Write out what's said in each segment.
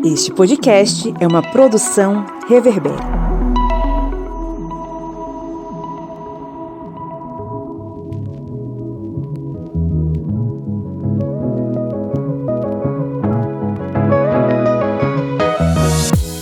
Este podcast é uma produção Reverber.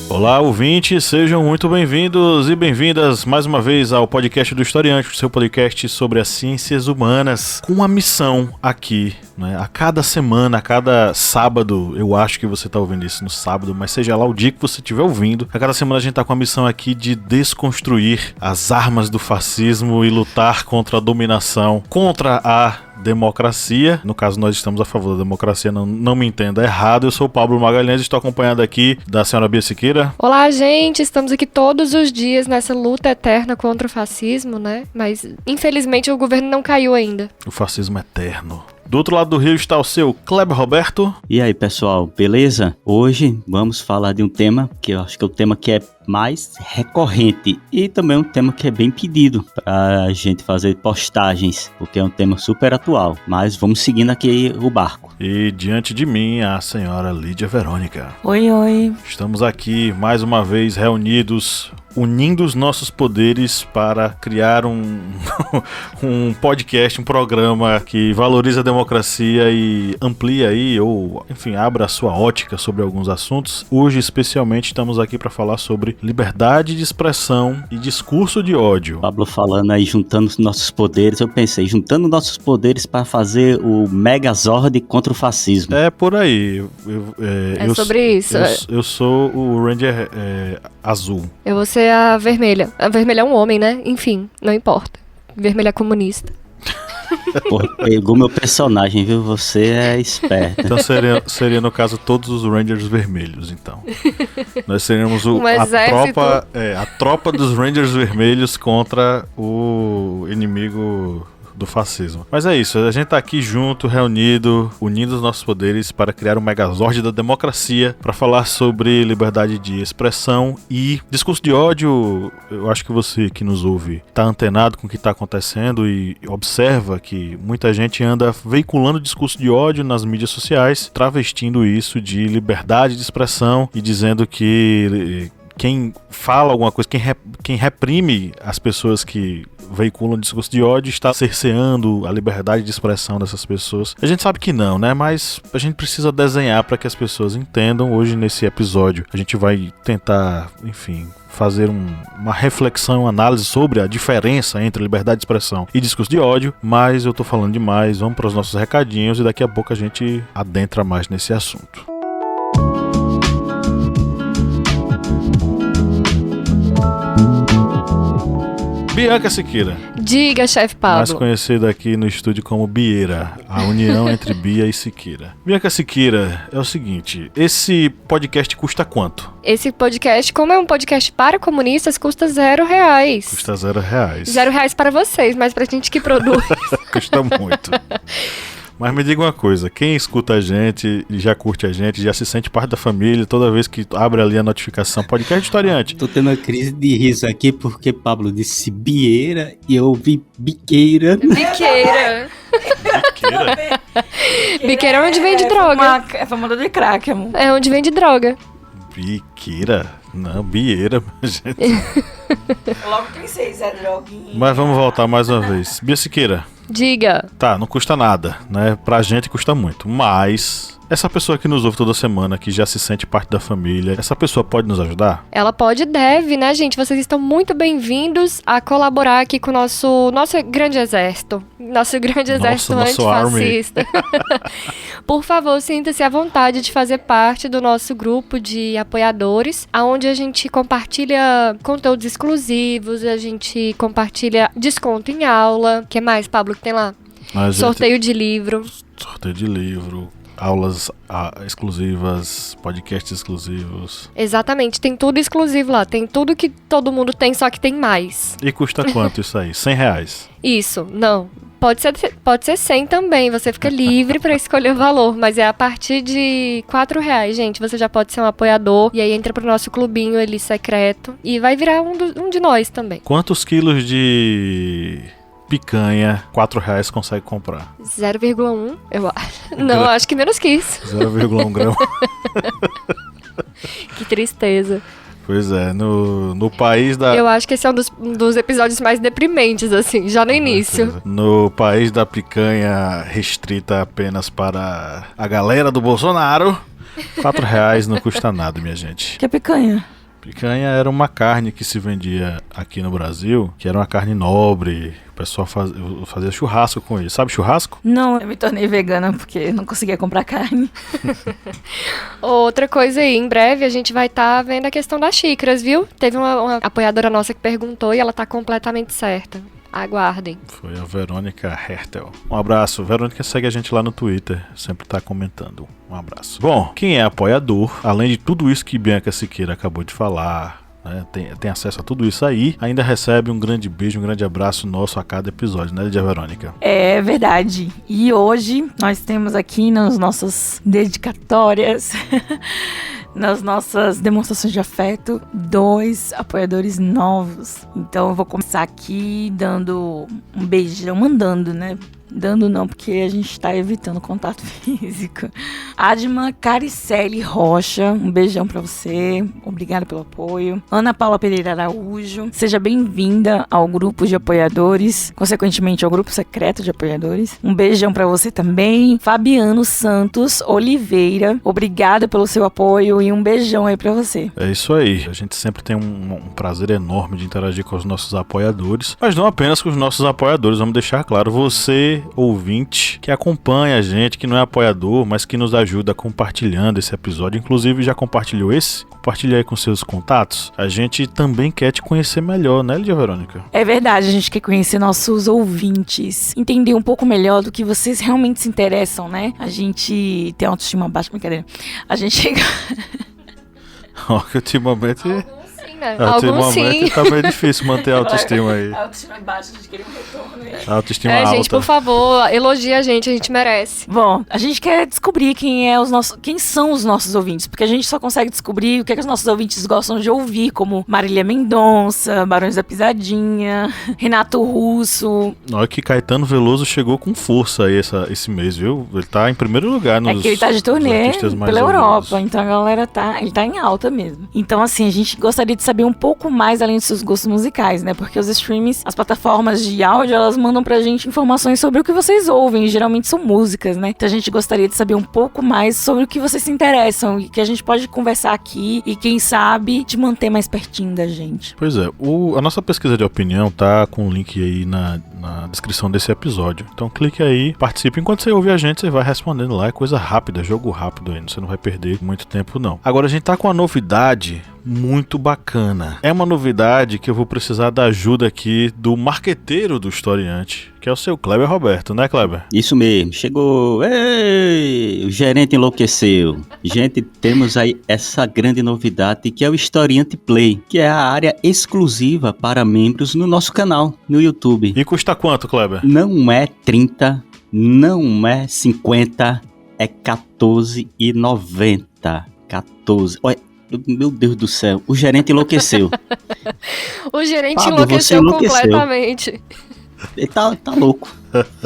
Olá, ouvintes, sejam muito bem-vindos e bem-vindas mais uma vez ao podcast do Historiante, o seu podcast sobre as ciências humanas, com uma missão aqui, né? A cada semana, a cada sábado, eu acho que você está ouvindo isso no sábado, mas seja lá o dia que você estiver ouvindo, a cada semana a gente está com a missão aqui de desconstruir as armas do fascismo e lutar contra a dominação, contra a democracia. No caso, nós estamos a favor da democracia, não me entenda errado. Eu sou o Pablo Magalhães e estou acompanhado aqui da senhora Bia Siqueira. Olá, gente, estamos aqui todos os dias nessa luta eterna contra o fascismo, né? Mas, infelizmente, o governo não caiu ainda. O fascismo eterno. Do outro lado do rio está o seu Kleber Roberto. E aí, pessoal, beleza? Hoje vamos falar de um tema que eu acho que é o tema que é mais recorrente e também um tema que é bem pedido para a gente fazer postagens, porque é um tema super atual. Mas vamos seguindo aqui o barco. E diante de mim, a senhora Lídia Verônica. Oi, oi. Estamos aqui mais uma vez reunidos, unindo os nossos poderes para criar um podcast, um programa que valoriza a democracia e amplia aí, ou enfim, abra a sua ótica sobre alguns assuntos. Hoje, especialmente, estamos aqui para falar sobre liberdade de expressão e discurso de ódio. Pablo falando aí, juntando os nossos poderes, eu pensei, juntando nossos poderes para fazer o Megazord contra o fascismo. É por aí. Sobre isso. Eu sou o Ranger azul. Eu vou ser a vermelha. A vermelha é um homem, né? Enfim, não importa. Vermelha é comunista. Porra, pegou meu personagem, viu? Você é esperto. Então seria no caso todos os Rangers vermelhos, então. Nós seríamos a tropa dos Rangers vermelhos contra o inimigo do fascismo. Mas é isso, a gente tá aqui junto, reunido, unindo os nossos poderes para criar um Megazord da democracia, para falar sobre liberdade de expressão e discurso de ódio. Eu acho que você que nos ouve tá antenado com o que tá acontecendo e observa que muita gente anda veiculando discurso de ódio nas mídias sociais, travestindo isso de liberdade de expressão e dizendo que quem fala alguma coisa, quem reprime as pessoas que veiculam discurso de ódio está cerceando a liberdade de expressão dessas pessoas. A gente sabe que não, né? Mas a gente precisa desenhar para que as pessoas entendam. Hoje, nesse episódio, a gente vai tentar, enfim, fazer uma reflexão, uma análise sobre a diferença entre liberdade de expressão e discurso de ódio, mas eu tô falando demais, vamos para os nossos recadinhos e daqui a pouco a gente adentra mais nesse assunto. Bianca Siqueira. Diga, chefe Pablo. Mais conhecida aqui no estúdio como Bieira, a união entre Bia e Siqueira. Bianca Siqueira, é o seguinte, esse podcast custa quanto? Esse podcast, como é um podcast para comunistas, custa R$0. Custa R$0. R$0 para vocês, mas pra gente que produz. Custa muito. Mas me diga uma coisa, quem escuta a gente, já curte a gente, já se sente parte da família, toda vez que abre ali a notificação, podcast Historiante. Tô tendo uma crise de riso aqui porque Pablo disse Bieira e eu ouvi Biqueira. Biqueira. Biqueira? Biqueira é onde vende droga. É famosa de crack, amor. É onde vende droga. Biqueira? Não, Bieira, gente. Logo pensei, Zé Droguinha. Mas vamos voltar mais uma vez. Bia Siqueira. Diga. Tá, não custa nada, né? Pra gente custa muito, mas essa pessoa que nos ouve toda semana, que já se sente parte da família, essa pessoa pode nos ajudar? Ela pode e deve, né, gente? Vocês estão muito bem-vindos a colaborar aqui com o nosso grande exército. Nosso grande exército antifascista. Por favor, sinta-se à vontade de fazer parte do nosso grupo de apoiadores, onde a gente compartilha conteúdos exclusivos, a gente compartilha desconto em aula. O que mais, Pablo, que tem lá? Sorteio de livro. Sorteio de livro. Aulas exclusivas, podcasts exclusivos. Exatamente, tem tudo exclusivo lá. Tem tudo que todo mundo tem, só que tem mais. E custa quanto isso aí? R$100? Isso, não. Pode ser 100 também, você fica livre para escolher o valor, mas é a partir de R$4, gente, você já pode ser um apoiador, e aí entra pro nosso clubinho ali secreto, e vai virar um de nós também. Quantos quilos de picanha, R$4 consegue comprar? 0,1, eu acho. Não, acho que menos que isso. 0,1 grama. tristeza. Pois é, no país da... Eu acho que esse é um dos episódios mais deprimentes, assim, já no início. No país da picanha restrita apenas para a galera do Bolsonaro, R$4 não custa nada, minha gente. Que é picanha? Picanha era uma carne que se vendia aqui no Brasil, que era uma carne nobre. O pessoal fazia churrasco com isso. Sabe churrasco? Não, eu me tornei vegana porque não conseguia comprar carne. Outra coisa aí, em breve a gente vai estar vendo a questão das xícaras, viu? Teve uma apoiadora nossa que perguntou e ela tá completamente certa. Aguardem. Foi a Verônica Hertel. Um abraço. Verônica segue a gente lá no Twitter. Sempre tá comentando. Um abraço. Bom, quem é apoiador, além de tudo isso que Bianca Siqueira acabou de falar, né, tem acesso a tudo isso aí, ainda recebe um grande beijo, um grande abraço nosso a cada episódio, né, Lídia Verônica? É verdade. E hoje nós temos aqui nas nossas dedicatórias... nas nossas demonstrações de afeto, 2 apoiadores novos. Então eu vou começar aqui dando um beijão, mandando, né? Dando não, porque a gente tá evitando contato físico. Adma Caricelli Rocha, um beijão pra você. Obrigada pelo apoio. Ana Paula Pereira Araújo, seja bem-vinda ao grupo de apoiadores, consequentemente ao grupo secreto de apoiadores. Um beijão pra você também. Fabiano Santos Oliveira, obrigada pelo seu apoio e um beijão aí pra você. É isso aí. A gente sempre tem um prazer enorme de interagir com os nossos apoiadores, mas não apenas com os nossos apoiadores, vamos deixar claro, você ouvinte que acompanha a gente, que não é apoiador, mas que nos ajuda compartilhando esse episódio, inclusive já compartilhou esse? Compartilha aí com seus contatos. A gente também quer te conhecer melhor, né, Lídia Verônica? É verdade, a gente quer conhecer nossos ouvintes, entender um pouco melhor do que vocês realmente se interessam, né? A gente tem autoestima baixa, brincadeira. A gente... Ó, que ultimamente... Alguns sim. Tá meio difícil manter a autoestima aí. A autoestima baixa, a gente queria um retorno aí. A autoestima alta. Gente, por favor, elogia a gente merece. Bom, a gente quer descobrir quem são os nossos ouvintes, porque a gente só consegue descobrir o que os nossos ouvintes gostam de ouvir, como Marília Mendonça, Barões da Pisadinha, Renato Russo. Olha que Caetano Veloso chegou com força aí esse mês, viu? Ele tá em primeiro lugar nos... É que ele tá de turnê pela Europa, então a galera ele tá em alta mesmo. Então, assim, a gente gostaria de saber um pouco mais além dos seus gostos musicais, né? Porque os streams, as plataformas de áudio, elas mandam pra gente informações sobre o que vocês ouvem, e geralmente são músicas, né? Então a gente gostaria de saber um pouco mais sobre o que vocês se interessam e que a gente pode conversar aqui e, quem sabe, te manter mais pertinho da gente. Pois é, a nossa pesquisa de opinião tá com o link aí na descrição desse episódio. Então clique aí, participe. Enquanto você ouve a gente, você vai respondendo lá. É coisa rápida, jogo rápido aí. Você não vai perder muito tempo, não. Agora a gente tá com uma novidade muito bacana. É uma novidade que eu vou precisar da ajuda aqui do marqueteiro do Historiante, que é o seu Kleber Roberto, né, Kleber? Isso mesmo, chegou. Ei, o gerente enlouqueceu. Gente, temos aí essa grande novidade que é o Historiante Play, que é a área exclusiva para membros no nosso canal, no YouTube. E custa quanto, Kleber? Não é 30, não é 50, é R$14,90. 14. Olha, meu Deus do céu, o gerente enlouqueceu. O gerente enlouqueceu completamente. Ele tá louco.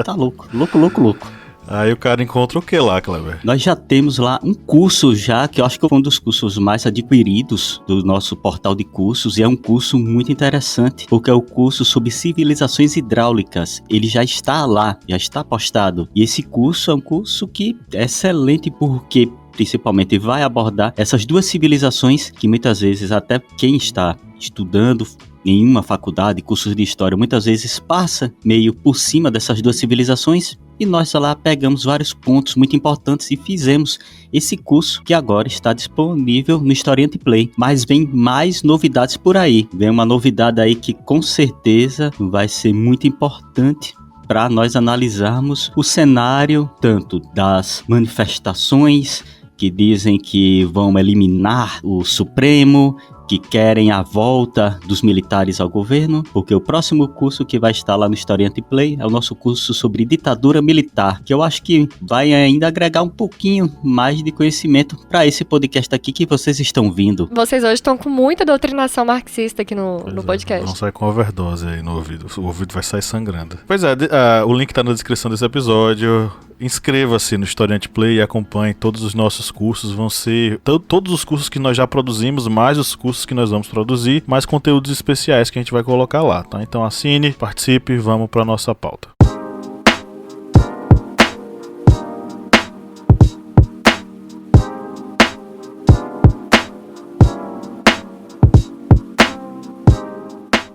Tá louco. Louco. Aí o cara encontra o que lá, Kleber? Nós já temos lá um curso já, que eu acho que foi um dos cursos mais adquiridos do nosso portal de cursos, e é um curso muito interessante, porque é o curso sobre civilizações hidráulicas. Ele já está lá, já está postado. E esse curso é um curso que é excelente porque principalmente vai abordar essas duas civilizações que muitas vezes até quem está estudando em uma faculdade, cursos de história, muitas vezes passa meio por cima dessas duas civilizações, e nós lá pegamos vários pontos muito importantes e fizemos esse curso que agora está disponível no Historiante Play. Mas vem mais novidades por aí, vem uma novidade aí que com certeza vai ser muito importante para nós analisarmos o cenário tanto das manifestações que dizem que vão eliminar o Supremo, que querem a volta dos militares ao governo, porque o próximo curso que vai estar lá no Historiante Play é o nosso curso sobre ditadura militar, que eu acho que vai ainda agregar um pouquinho mais de conhecimento para esse podcast aqui que vocês estão vindo. Vocês hoje estão com muita doutrinação marxista aqui no podcast. Vão sair com overdose aí no ouvido. O ouvido vai sair sangrando. Pois é, o link tá na descrição desse episódio. inscreva-se no Historiante Play e acompanhe todos os nossos cursos. Vão ser todos os cursos que nós já produzimos, mais os cursos que nós vamos produzir, mais conteúdos especiais que a gente vai colocar lá, tá? Então assine, participe, vamos para nossa pauta.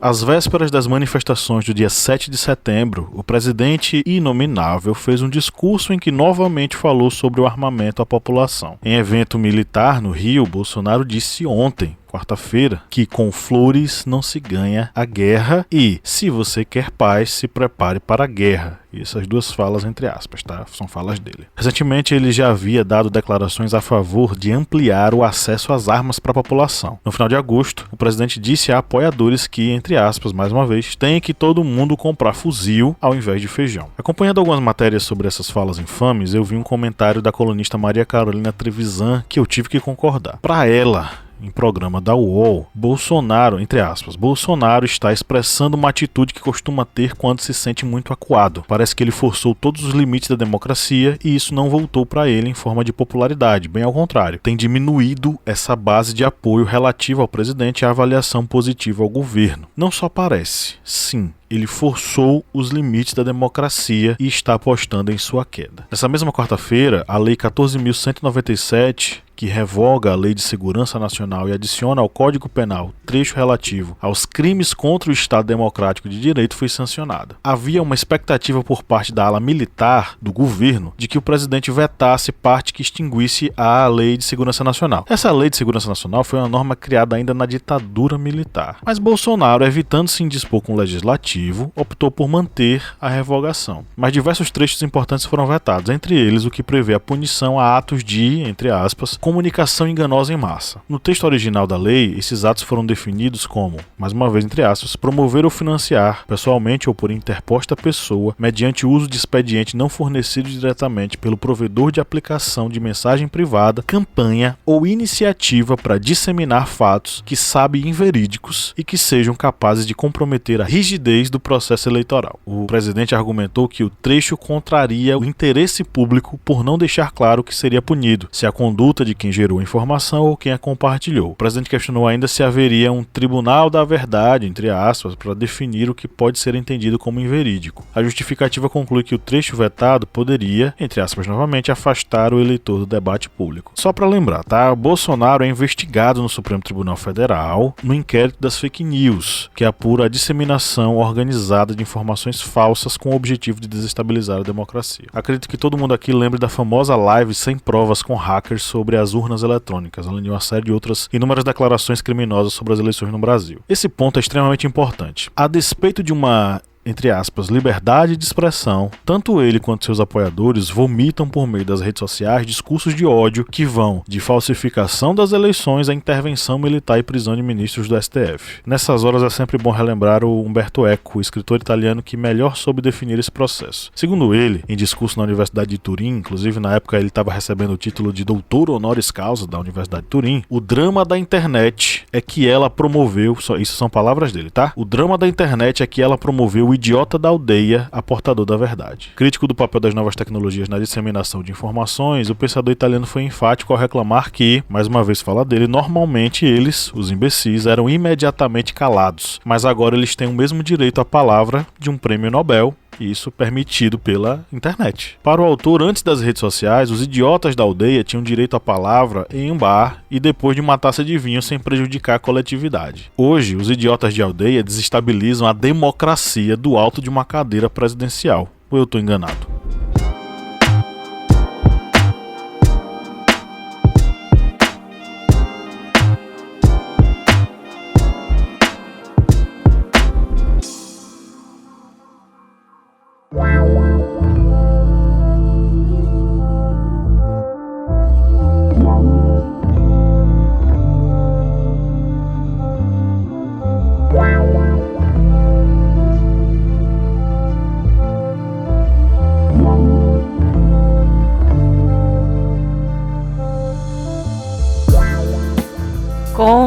Às vésperas das manifestações do dia 7 de setembro, o presidente inominável fez um discurso em que novamente falou sobre o armamento à população. Em evento militar no Rio, Bolsonaro disse ontem, quarta-feira, que com flores não se ganha a guerra e, se você quer paz, se prepare para a guerra. E essas duas falas entre aspas, tá? São falas dele. Recentemente ele já havia dado declarações a favor de ampliar o acesso às armas para a população. No final de agosto, o presidente disse a apoiadores que, entre aspas, mais uma vez, tem que todo mundo comprar fuzil ao invés de feijão. Acompanhando algumas matérias sobre essas falas infames, eu vi um comentário da colunista Maria Carolina Trevisan que eu tive que concordar. Para ela, em programa da UOL, Bolsonaro, entre aspas, Bolsonaro está expressando uma atitude que costuma ter quando se sente muito acuado. Parece que ele forçou todos os limites da democracia e isso não voltou para ele em forma de popularidade, bem ao contrário. Tem diminuído essa base de apoio relativa ao presidente e a avaliação positiva ao governo. Não só parece, sim, ele forçou os limites da democracia e está apostando em sua queda. Nessa mesma quarta-feira, a Lei 14.197, que revoga a Lei de Segurança Nacional e adiciona ao Código Penal trecho relativo aos crimes contra o Estado Democrático de Direito, foi sancionada. Havia uma expectativa por parte da ala militar do governo de que o presidente vetasse parte que extinguisse a Lei de Segurança Nacional. Essa Lei de Segurança Nacional foi uma norma criada ainda na ditadura militar. Mas Bolsonaro, evitando se indispor com o legislativo, optou por manter a revogação. Mas diversos trechos importantes foram vetados, entre eles o que prevê a punição a atos de, entre aspas, comunicação enganosa em massa. No texto original da lei, esses atos foram definidos como, mais uma vez entre aspas, promover ou financiar, pessoalmente ou por interposta pessoa, mediante uso de expediente não fornecido diretamente pelo provedor de aplicação de mensagem privada, campanha ou iniciativa para disseminar fatos que sabe inverídicos e que sejam capazes de comprometer a rigidez do processo eleitoral. O presidente argumentou que o trecho contraria o interesse público por não deixar claro que seria punido, se a conduta de quem gerou a informação ou quem a compartilhou. O presidente questionou ainda se haveria um tribunal da verdade, entre aspas, para definir o que pode ser entendido como inverídico. A justificativa conclui que o trecho vetado poderia, entre aspas novamente, afastar o eleitor do debate público. Só para lembrar, tá? Bolsonaro é investigado no Supremo Tribunal Federal no inquérito das fake news, que apura a disseminação organizada de informações falsas com o objetivo de desestabilizar a democracia. Acredito que todo mundo aqui lembre da famosa live sem provas com hackers sobre as urnas eletrônicas, além de uma série de outras inúmeras declarações criminosas sobre as eleições no Brasil. Esse ponto é extremamente importante. A despeito de uma, entre aspas, liberdade de expressão, tanto ele quanto seus apoiadores vomitam por meio das redes sociais discursos de ódio que vão de falsificação das eleições à intervenção militar e prisão de ministros do STF. Nessas horas é sempre bom relembrar o Umberto Eco, o escritor italiano que melhor soube definir esse processo. Segundo ele, em discurso na Universidade de Turim, inclusive na época ele estava recebendo o título de doutor honoris causa da Universidade de Turim, o drama da internet é que ela promoveu, isso são palavras dele, tá? O drama da internet é que ela promoveu o idiota da aldeia a portador da verdade. Crítico do papel das novas tecnologias na disseminação de informações, o pensador italiano foi enfático ao reclamar que, mais uma vez fala dele, normalmente eles, os imbecis, eram imediatamente calados, mas agora eles têm o mesmo direito à palavra de um prêmio Nobel, e isso permitido pela internet. Para o autor, antes das redes sociais, os idiotas da aldeia tinham direito à palavra em um bar e depois de uma taça de vinho sem prejudicar a coletividade. Hoje, os idiotas de aldeia desestabilizam a democracia do alto de uma cadeira presidencial. Ou eu estou enganado?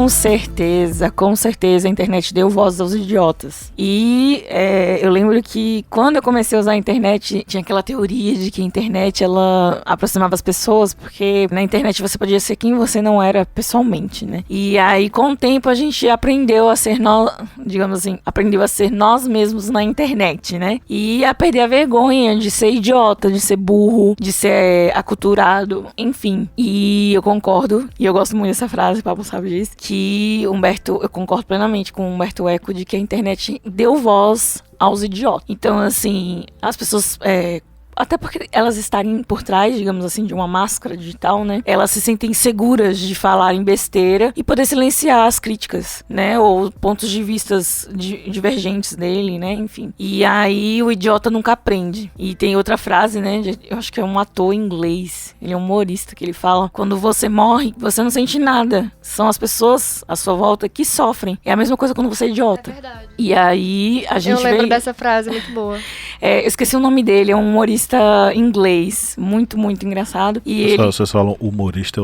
Com certeza a internet deu voz aos idiotas. E eu lembro que quando eu comecei a usar a internet, tinha aquela teoria de que a internet, ela aproximava as pessoas, porque na internet você podia ser quem você não era pessoalmente, né? E aí, com o tempo, a gente aprendeu a ser aprendeu a ser nós mesmos na internet, né? E a perder a vergonha de ser idiota, de ser burro, de ser aculturado, enfim. E eu concordo, e eu gosto muito dessa frase, o Pablo sabe disso, que eu concordo plenamente com o Humberto Eco de que a internet deu voz aos idiotas. Então, assim, as pessoas... até porque elas estarem por trás, digamos assim, de uma máscara digital, né? Elas se sentem seguras de falar em besteira e poder silenciar as críticas, né? Ou pontos de vistas divergentes dele, né? Enfim. E aí o idiota nunca aprende. E tem outra frase, né? Eu acho que é um ator inglês, ele é um humorista, que ele fala: quando você morre, você não sente nada. São as pessoas à sua volta que sofrem. É a mesma coisa quando você é idiota. É verdade. E aí a gente lembro dessa frase, muito boa. Eu esqueci o nome dele, é um humorista inglês, muito, muito engraçado. E vocês falam humorista,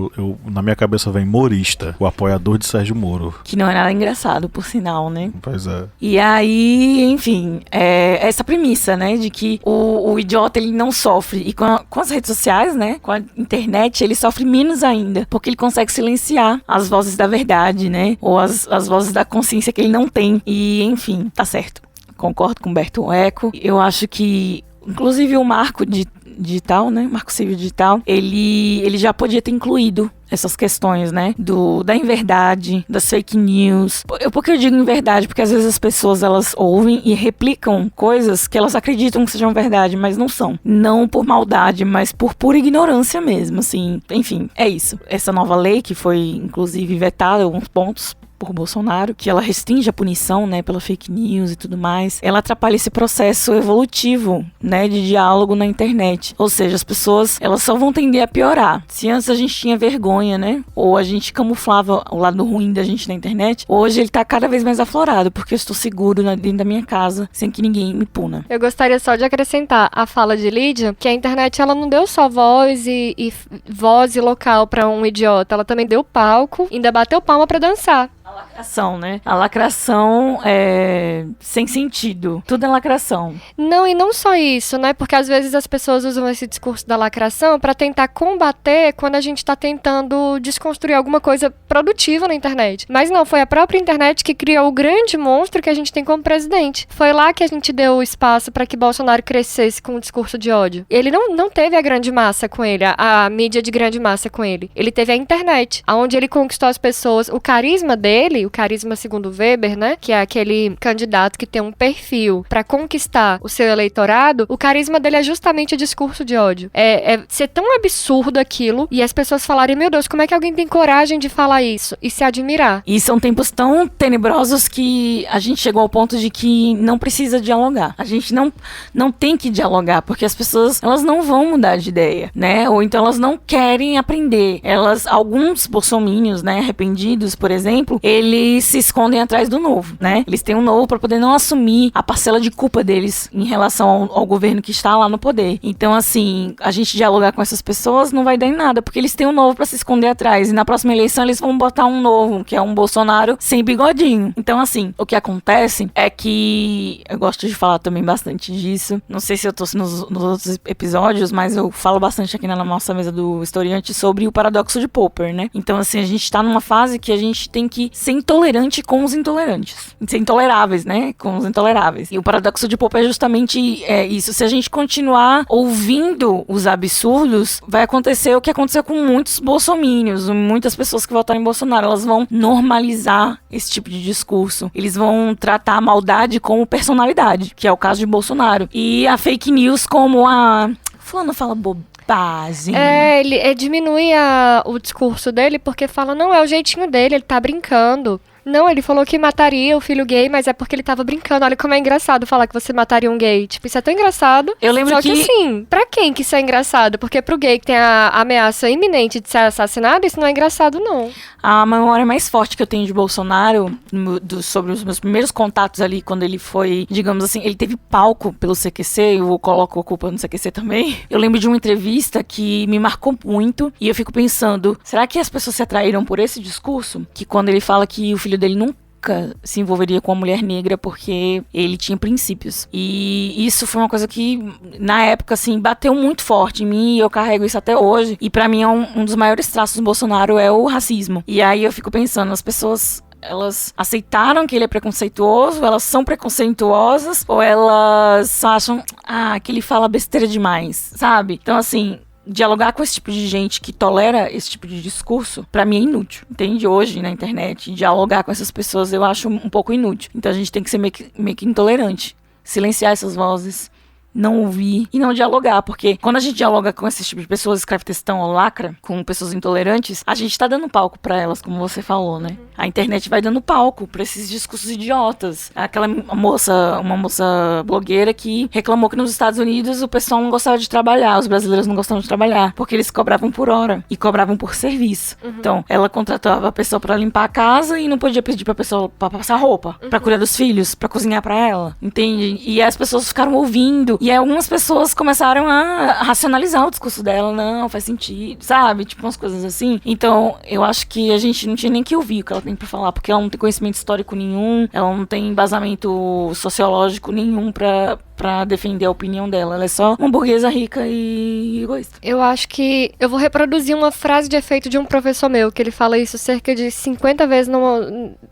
na minha cabeça vem Morista, o apoiador de Sérgio Moro. Que não é nada engraçado, por sinal, né? Pois é. E aí, enfim, essa premissa, né, de que o idiota, ele não sofre. E com as redes sociais, né, com a internet, ele sofre menos ainda, porque ele consegue silenciar as vozes da verdade, né, ou as vozes da consciência que ele não tem. E, enfim, tá certo. Concordo com o Humberto Eco. Eu acho que, inclusive, o marco digital, né? Marco Civil Digital, ele já podia ter incluído essas questões, né? Da inverdade, das fake news. Por que eu digo inverdade? Porque às vezes as pessoas, elas ouvem e replicam coisas que elas acreditam que sejam verdade, mas não são. Não por maldade, mas por pura ignorância mesmo, assim. Enfim, é isso. Essa nova lei, que foi, inclusive, vetada em alguns pontos por Bolsonaro, que ela restringe a punição, né, pela fake news e tudo mais, ela atrapalha esse processo evolutivo, né, de diálogo na internet. Ou seja, as pessoas, elas só vão tender a piorar. Se antes a gente tinha vergonha, né, ou a gente camuflava o lado ruim da gente na internet, hoje ele tá cada vez mais aflorado, porque eu estou seguro dentro da minha casa, sem que ninguém me puna. Eu gostaria só de acrescentar a fala de Lídia, que a internet, ela não deu só voz e voz e local pra um idiota, ela também deu palco, ainda bateu palma pra dançar. A lacração, né? A lacração é sem sentido. Tudo é lacração. Não, e não só isso, né? Porque às vezes as pessoas usam esse discurso da lacração pra tentar combater quando a gente tá tentando desconstruir alguma coisa produtiva na internet. Mas não, foi a própria internet que criou o grande monstro que a gente tem como presidente. Foi lá que a gente deu espaço pra que Bolsonaro crescesse com um discurso de ódio. Ele não teve a grande massa com ele, a mídia de grande massa com ele. Ele teve a internet, onde ele conquistou as pessoas. O carisma dele, o carisma segundo Weber, né, que é aquele candidato que tem um perfil pra conquistar o seu eleitorado, o carisma dele é justamente o discurso de ódio. É ser tão absurdo aquilo e as pessoas falarem: meu Deus, como é que alguém tem coragem de falar isso? E se admirar. E são tempos tão tenebrosos que a gente chegou ao ponto de que não precisa dialogar. A gente não tem que dialogar, porque as pessoas, elas não vão mudar de ideia, né? Ou então elas não querem aprender. Alguns bolsominions, né, arrependidos, por exemplo, eles se escondem atrás do novo, né? Eles têm um novo para poder não assumir a parcela de culpa deles em relação ao governo que está lá no poder. Então, assim, a gente dialogar com essas pessoas não vai dar em nada, porque eles têm um novo para se esconder atrás. E na próxima eleição eles vão botar um novo, que é um Bolsonaro sem bigodinho. Então, assim, o que acontece é que eu gosto de falar também bastante disso. Não sei se eu tô nos outros episódios, mas eu falo bastante aqui na nossa mesa do historiante sobre o paradoxo de Popper, né? Então, assim, a gente tá numa fase que a gente tem que ser intolerante com os intolerantes. Ser intoleráveis, né? Com os intoleráveis. E o paradoxo de Popper é justamente isso. Se a gente continuar ouvindo os absurdos, vai acontecer o que aconteceu com muitos bolsominions, muitas pessoas que votaram em Bolsonaro. Elas vão normalizar esse tipo de discurso. Eles vão tratar a maldade como personalidade, que é o caso de Bolsonaro. E a fake news como fulano fala bobagem. Ele diminui o discurso dele porque fala: não, é o jeitinho dele, ele tá brincando. Não, ele falou que mataria o filho gay, mas é porque ele tava brincando. Olha como é engraçado falar que você mataria um gay. Tipo, isso é tão engraçado. Eu lembro Só que assim, pra quem que isso é engraçado? Porque pro gay que tem a ameaça iminente de ser assassinado, isso não é engraçado, não. A memória mais forte que eu tenho de Bolsonaro, sobre os meus primeiros contatos ali, quando ele foi, digamos assim, ele teve palco pelo CQC, eu coloco a culpa no CQC também. Eu lembro de uma entrevista que me marcou muito, e eu fico pensando, será que as pessoas se atraíram por esse discurso? Que quando ele fala que o filho dele nunca se envolveria com uma mulher negra porque ele tinha princípios. E isso foi uma coisa que, na época, assim, bateu muito forte em mim, e eu carrego isso até hoje. E pra mim, um dos maiores traços do Bolsonaro é o racismo. E aí eu fico pensando, as pessoas, elas aceitaram que ele é preconceituoso, elas são preconceituosas, ou elas acham, que ele fala besteira demais, sabe? Então, assim, dialogar com esse tipo de gente que tolera esse tipo de discurso, pra mim é inútil, entende? Hoje, na internet, dialogar com essas pessoas eu acho um pouco inútil. Então a gente tem que ser meio que intolerante, silenciar essas vozes, não ouvir e não dialogar, porque quando a gente dialoga com esse tipo de pessoas, escreve textão ou lacra, com pessoas intolerantes, a gente tá dando palco pra elas, como você falou, né? A internet vai dando palco pra esses discursos idiotas. Uma moça blogueira que reclamou que nos Estados Unidos o pessoal não gostava de trabalhar, os brasileiros não gostavam de trabalhar, porque eles cobravam por hora e cobravam por serviço. Então, ela contratava a pessoa pra limpar a casa e não podia pedir pra pessoa pra passar roupa, pra cuidar dos filhos, pra cozinhar pra ela, entende? E as pessoas ficaram ouvindo. E aí algumas pessoas começaram a racionalizar o discurso dela. Não, faz sentido, sabe? Tipo, umas coisas assim. Então, eu acho que a gente não tinha nem que ouvir o que ela tem pra falar, porque ela não tem conhecimento histórico nenhum, ela não tem embasamento sociológico nenhum pra defender a opinião dela. Ela é só uma burguesa rica e egoísta. Eu acho que eu vou reproduzir uma frase de efeito de um professor meu, que ele fala isso cerca de 50 vezes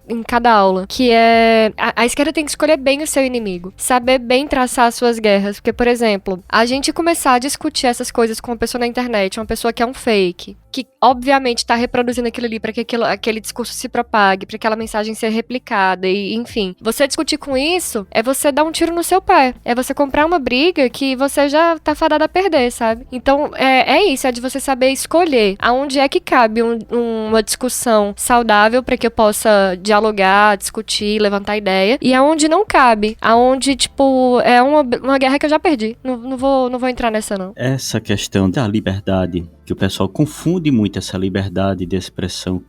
em cada aula, que é a esquerda tem que escolher bem o seu inimigo, saber bem traçar as suas guerras, porque, por exemplo, a gente começar a discutir essas coisas com uma pessoa na internet, uma pessoa que é um fake, que obviamente tá reproduzindo aquilo ali para que aquele discurso se propague, para aquela mensagem ser replicada, e enfim, você discutir com isso é você dar um tiro no seu pé, é você comprar uma briga que você já tá fadada a perder, sabe? Então, é isso, é de você saber escolher aonde é que cabe uma discussão saudável para que eu possa dialogar, discutir, levantar ideia, e aonde não cabe, aonde, tipo, é uma guerra que eu já perdi. Não vou entrar nessa, não. Essa questão da liberdade, que o pessoal confunde muito essa liberdade de expressão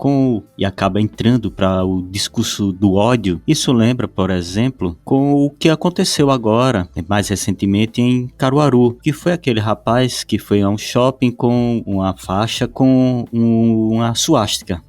e acaba entrando para o discurso do ódio. Isso lembra, por exemplo, com o que aconteceu agora, mais recentemente em Caruaru, que foi aquele rapaz que foi a um shopping com uma faixa com uma suástica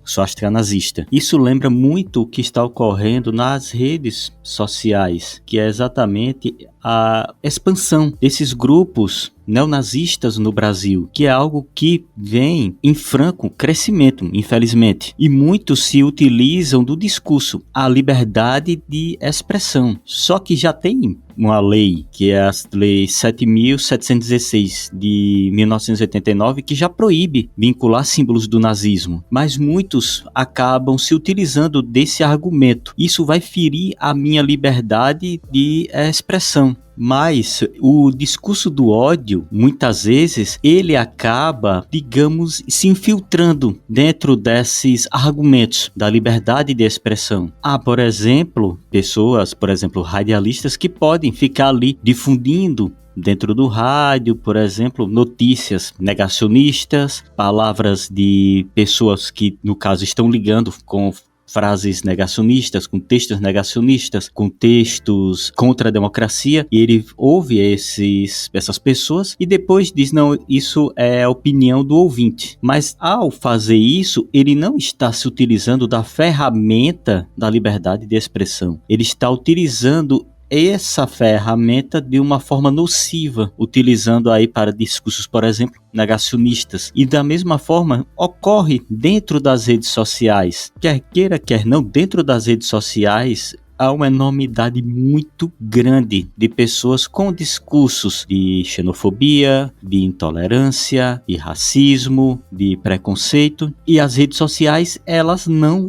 nazista. Isso lembra muito o que está ocorrendo nas redes sociais, que é exatamente a expansão desses grupos neonazistas no Brasil, que é algo que vem em franco crescimento, infelizmente. E muitos se utilizam do discurso, a liberdade de expressão. Só que já tem uma lei, que é a Lei 7.716 de 1989, que já proíbe vincular símbolos do nazismo. Mas muitos acabam se utilizando desse argumento. Isso vai ferir a minha liberdade de expressão. Mas o discurso do ódio, muitas vezes, ele acaba, digamos, se infiltrando dentro desses argumentos da liberdade de expressão. Há, por exemplo, pessoas, radialistas, que podem ficar ali difundindo dentro do rádio, por exemplo, notícias negacionistas, palavras de pessoas que, no caso, estão ligando com frases negacionistas, com textos negacionistas, com textos contra a democracia, e ele ouve essas pessoas e depois diz, não, isso é a opinião do ouvinte. Mas ao fazer isso, ele não está se utilizando da ferramenta da liberdade de expressão. Ele está utilizando essa ferramenta de uma forma nociva, utilizando aí para discursos, por exemplo, negacionistas. E da mesma forma ocorre dentro das redes sociais. Quer queira, quer não, dentro das redes sociais há uma enormidade muito grande de pessoas com discursos de xenofobia, de intolerância, de racismo, de preconceito, e as redes sociais, elas não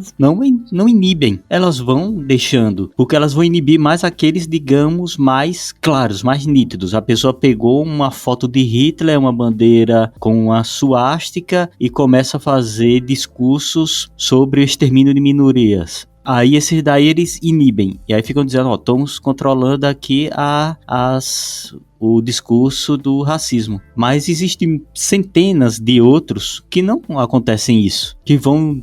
inibem, elas vão deixando, porque elas vão inibir mais aqueles, digamos, mais claros, mais nítidos. A pessoa pegou uma foto de Hitler, uma bandeira com uma suástica, e começa a fazer discursos sobre o extermínio de minorias. Aí esses daí eles inibem. E aí ficam dizendo, ó, estamos controlando aqui o discurso do racismo. Mas existem centenas de outros que não acontecem isso. Que vão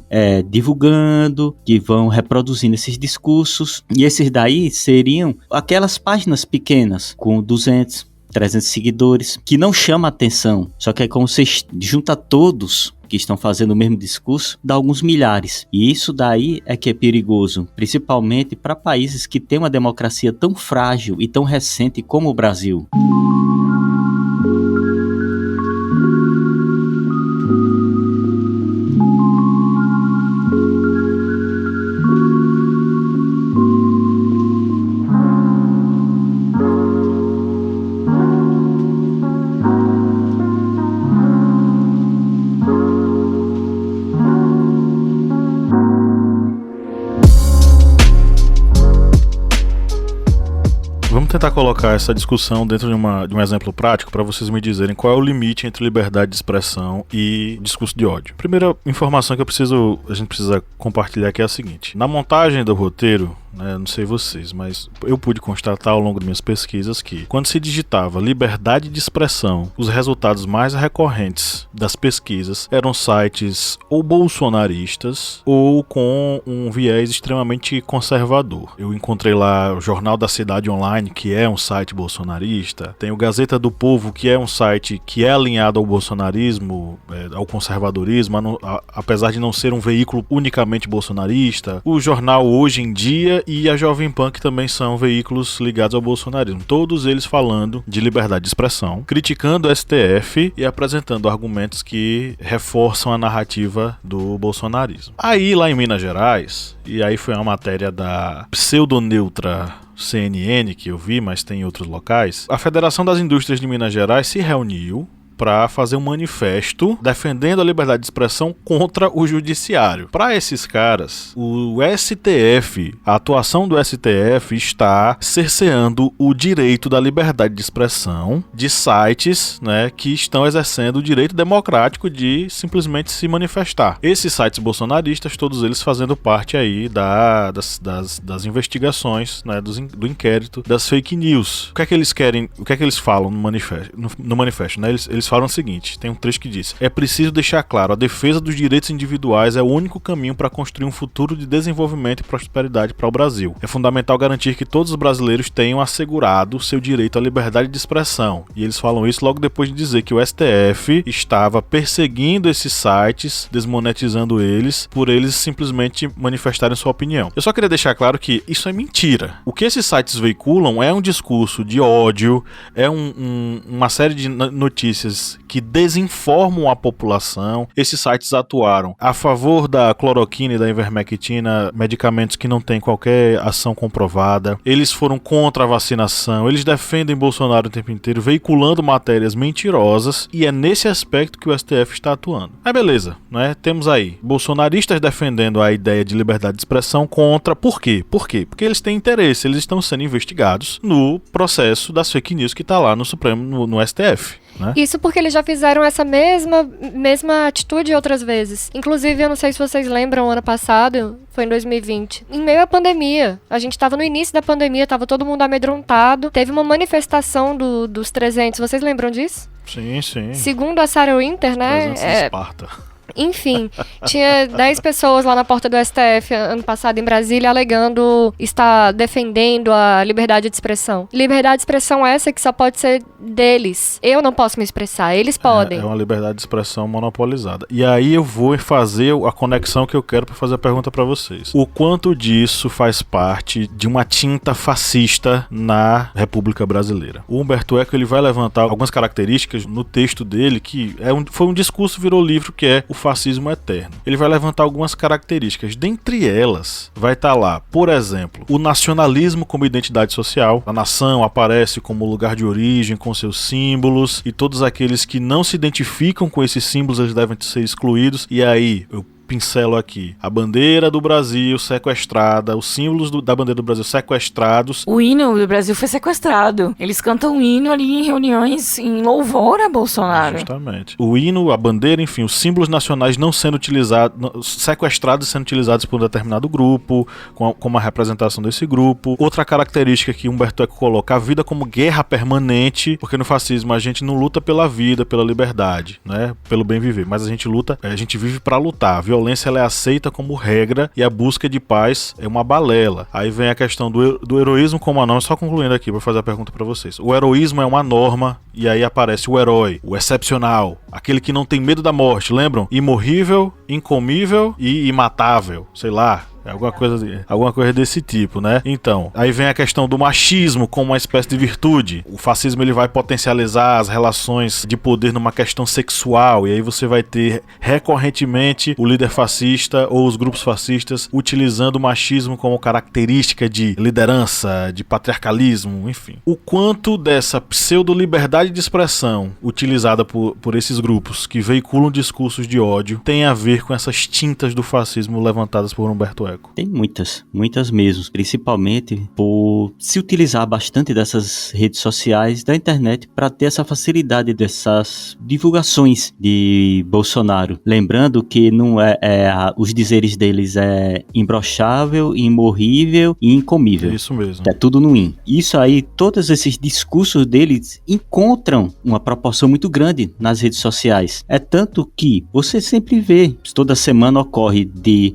divulgando, que vão reproduzindo esses discursos. E esses daí seriam aquelas páginas pequenas com 200, 300 seguidores, que não chama atenção. Só que é como você junta todos que estão fazendo o mesmo discurso, dá alguns milhares. E isso daí é que é perigoso, principalmente para países que têm uma democracia tão frágil e tão recente como o Brasil. Tentar colocar essa discussão dentro de um exemplo prático para vocês me dizerem qual é o limite entre liberdade de expressão e discurso de ódio. Primeira informação que a gente precisa compartilhar aqui é a seguinte: na montagem do roteiro, não sei vocês, mas eu pude constatar ao longo de minhas pesquisas que quando se digitava liberdade de expressão, os resultados mais recorrentes das pesquisas eram sites ou bolsonaristas ou com um viés extremamente conservador. Eu encontrei lá o Jornal da Cidade Online, que é um site bolsonarista, tem o Gazeta do Povo, que é um site que é alinhado ao bolsonarismo, ao conservadorismo, apesar de não ser um veículo unicamente bolsonarista. O jornal Hoje em Dia e a Jovem Pan, que também são veículos ligados ao bolsonarismo. Todos eles falando de liberdade de expressão, criticando o STF e apresentando argumentos que reforçam a narrativa do bolsonarismo. Aí, lá em Minas Gerais, e aí foi uma matéria da pseudoneutra CNN que eu vi, mas tem em outros locais, a Federação das Indústrias de Minas Gerais se reuniu para fazer um manifesto defendendo a liberdade de expressão contra o judiciário. Para esses caras, o STF, a atuação do STF está cerceando o direito da liberdade de expressão de sites, que estão exercendo o direito democrático de simplesmente se manifestar. Esses sites bolsonaristas, todos eles fazendo parte aí das investigações, do inquérito das fake news. O que é que eles querem, o que é que eles falam no manifesto, Eles falam o seguinte, tem um trecho que diz: é preciso deixar claro, a defesa dos direitos individuais é o único caminho para construir um futuro de desenvolvimento e prosperidade para o Brasil. É fundamental garantir que todos os brasileiros tenham assegurado seu direito à liberdade de expressão. E eles falam isso logo depois de dizer que o STF estava perseguindo esses sites, desmonetizando eles, por eles simplesmente manifestarem sua opinião. Eu só queria deixar claro que isso é mentira. O que esses sites veiculam é um discurso de ódio, é uma série de notícias que desinformam a população. Esses sites atuaram a favor da cloroquina e da ivermectina, medicamentos que não têm qualquer ação comprovada. Eles foram contra a vacinação, eles defendem Bolsonaro o tempo inteiro, veiculando matérias mentirosas, e é nesse aspecto que o STF está atuando. Mas beleza, Temos aí bolsonaristas defendendo a ideia de liberdade de expressão contra... Por quê? Porque eles têm interesse, eles estão sendo investigados no processo das fake news que está lá no Supremo, no STF. Isso porque eles já fizeram essa mesma atitude outras vezes. Inclusive, eu não sei se vocês lembram, ano passado, foi em 2020, em meio à pandemia. A gente tava no início da pandemia, tava todo mundo amedrontado. Teve uma manifestação dos 300, vocês lembram disso? Sim. Segundo a Sarah Winter, 300 Esparta. Enfim, tinha 10 pessoas lá na porta do STF ano passado em Brasília alegando estar defendendo a liberdade de expressão. Liberdade de expressão essa que só pode ser deles. Eu não posso me expressar, eles podem. É uma liberdade de expressão monopolizada. E aí eu vou fazer a conexão que eu quero para fazer a pergunta para vocês. O quanto disso faz parte de uma tinta fascista na República Brasileira? O Humberto Eco, ele vai levantar algumas características no texto dele que foi um discurso, virou livro, que é o fascismo eterno. Ele vai levantar algumas características. Dentre elas, vai estar lá, por exemplo, o nacionalismo como identidade social. A nação aparece como lugar de origem, com seus símbolos, e todos aqueles que não se identificam com esses símbolos, eles devem ser excluídos. E aí, eu pincelo aqui. A bandeira do Brasil sequestrada, os símbolos da bandeira do Brasil sequestrados. O hino do Brasil foi sequestrado. Eles cantam o hino ali em reuniões em louvor a Bolsonaro. Justamente. O hino, a bandeira, enfim, os símbolos nacionais não sendo utilizados, sequestrados e sendo utilizados por um determinado grupo, como a representação desse grupo. Outra característica que Humberto Eco coloca, a vida como guerra permanente, porque no fascismo a gente não luta pela vida, pela liberdade, né, pelo bem viver, mas a gente vive para lutar. A violência ela é aceita como regra e a busca de paz é uma balela. Aí vem a questão do heroísmo como a norma, só concluindo aqui, vou fazer a pergunta para vocês. O heroísmo é uma norma e aí aparece o herói, o excepcional, aquele que não tem medo da morte, lembram? Imorrível, incomível e imatável, sei lá. Alguma coisa desse tipo, né? Então, aí vem a questão do machismo como uma espécie de virtude. O fascismo ele vai potencializar as relações de poder numa questão sexual, e aí você vai ter recorrentemente o líder fascista ou os grupos fascistas utilizando o machismo como característica de liderança, de patriarcalismo, enfim. O quanto dessa pseudo-liberdade de expressão utilizada por esses grupos que veiculam discursos de ódio tem a ver com essas tintas do fascismo levantadas por Humberto Eco? Tem muitas mesmo, principalmente por se utilizar bastante dessas redes sociais, da internet, para ter essa facilidade dessas divulgações de Bolsonaro. Lembrando que não os dizeres deles é imbrochável, imorrível e incomível. Isso mesmo. É tudo no in. Isso aí, todos esses discursos deles encontram uma proporção muito grande nas redes sociais. É tanto que você sempre vê, toda semana ocorre de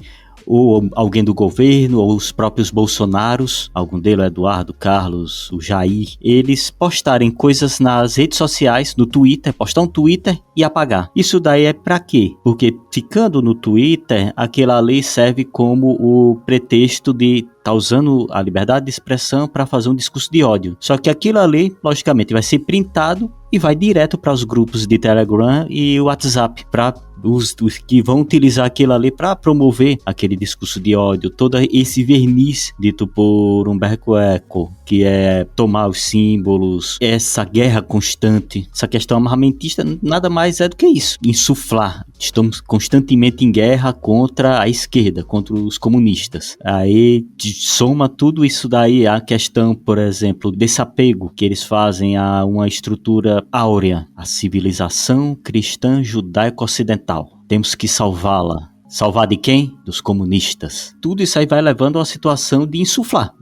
ou alguém do governo, ou os próprios Bolsonaros, algum deles, o Eduardo, Carlos, o Jair, eles postarem coisas nas redes sociais, no Twitter, postar um Twitter e apagar. Isso daí é pra quê? Porque ficando no Twitter, aquela lei serve como o pretexto de tá usando a liberdade de expressão para fazer um discurso de ódio. Só que aquilo ali, logicamente, vai ser printado e vai direto para os grupos de Telegram e WhatsApp, para os que vão utilizar aquilo ali para promover aquele discurso de ódio, todo esse verniz dito por Humberto Eco, que é tomar os símbolos, essa guerra constante, essa questão armamentista, nada mais é do que isso, insuflar. Estamos constantemente em guerra contra a esquerda, contra os comunistas. Aí soma tudo isso daí a questão, por exemplo, desse apego que eles fazem a uma estrutura áurea, a civilização cristã judaico-ocidental. Temos que salvá-la. Salvar de quem? Dos comunistas. Tudo isso aí vai levando a uma situação de insuflar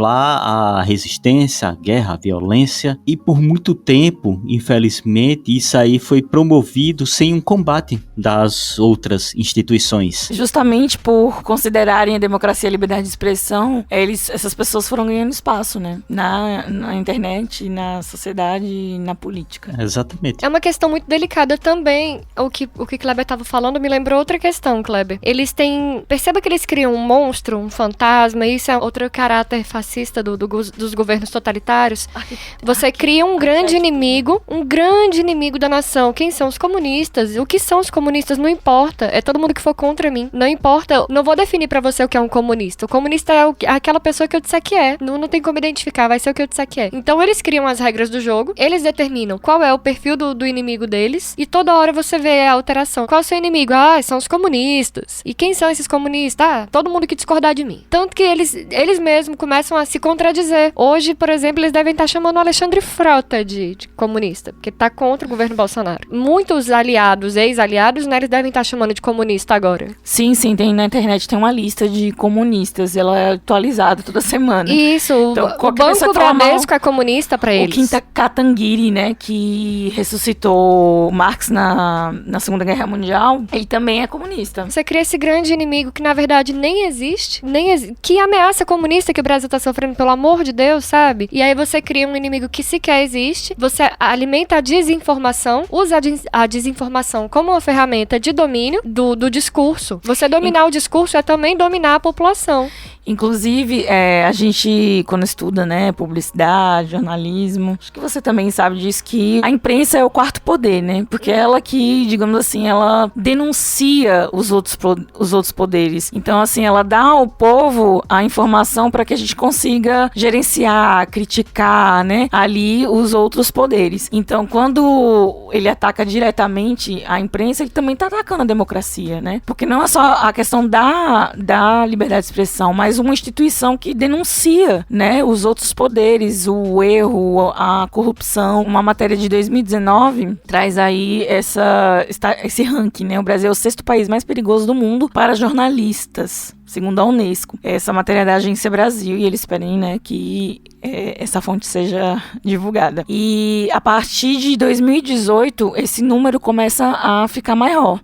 a resistência, a guerra, a violência, e por muito tempo, infelizmente, isso aí foi promovido sem um combate das outras instituições. Justamente por considerarem a democracia e a liberdade de expressão, essas pessoas foram ganhando espaço, né? Na internet, na sociedade e na política. Exatamente. É uma questão muito delicada também. O que Kleber estava falando me lembrou outra questão, Kleber. Eles têm... Perceba que eles criam um monstro, um fantasma, isso é outro caráter fascista dos governos totalitários. Você cria um grande inimigo da nação. Quem são os comunistas? O que são os comunistas? Não importa. É todo mundo que for contra mim. Não importa. Não vou definir pra você o que é um comunista. O comunista é aquela pessoa que eu disser que é. Não tem como identificar. Vai ser o que eu disser que é. Então eles criam as regras do jogo. Eles determinam qual é o perfil do inimigo deles. E toda hora você vê a alteração. Qual é o seu inimigo? São os comunistas. E quem são esses comunistas? Todo mundo que discordar de mim. Tanto que eles mesmos começam a se contradizer. Hoje, por exemplo, eles devem estar chamando o Alexandre Frota de comunista, porque tá contra o governo Bolsonaro. Muitos aliados, ex-aliados, né, eles devem estar chamando de comunista agora. Sim, tem na internet, tem uma lista de comunistas, ela é atualizada toda semana. Isso, então, o Banco Bradesco é comunista pra eles. O Kim Kataguiri, né, que ressuscitou Marx na Segunda Guerra Mundial, ele também é comunista. Você cria esse grande inimigo que, na verdade, nem existe. Que ameaça comunista que o Brasil tá sofrendo, pelo amor de Deus, sabe? E aí você cria um inimigo que sequer existe. Você alimenta a desinformação, usa a desinformação como uma ferramenta de domínio do discurso. Você dominar o discurso é também dominar a população. Inclusive, a gente, quando estuda, né, publicidade, jornalismo, acho que você também sabe disso, que a imprensa é o quarto poder, né? Porque ela que, digamos assim, ela denuncia os outros outros poderes. Então, assim, ela dá ao povo a informação para que a gente consiga gerenciar, criticar, né, ali os outros poderes. Então, quando ele ataca diretamente a imprensa, ele também está atacando a democracia, né? Porque não é só a questão da liberdade de expressão, mas uma instituição que denuncia, né, os outros poderes, o erro, a corrupção. Uma matéria de 2019 traz aí esse ranking, né? O Brasil é o 6º país mais perigoso do mundo para jornalistas, segundo a Unesco. Essa matéria é da Agência Brasil e eles pedem, né, que essa fonte seja divulgada. E a partir de 2018, esse número começa a ficar maior.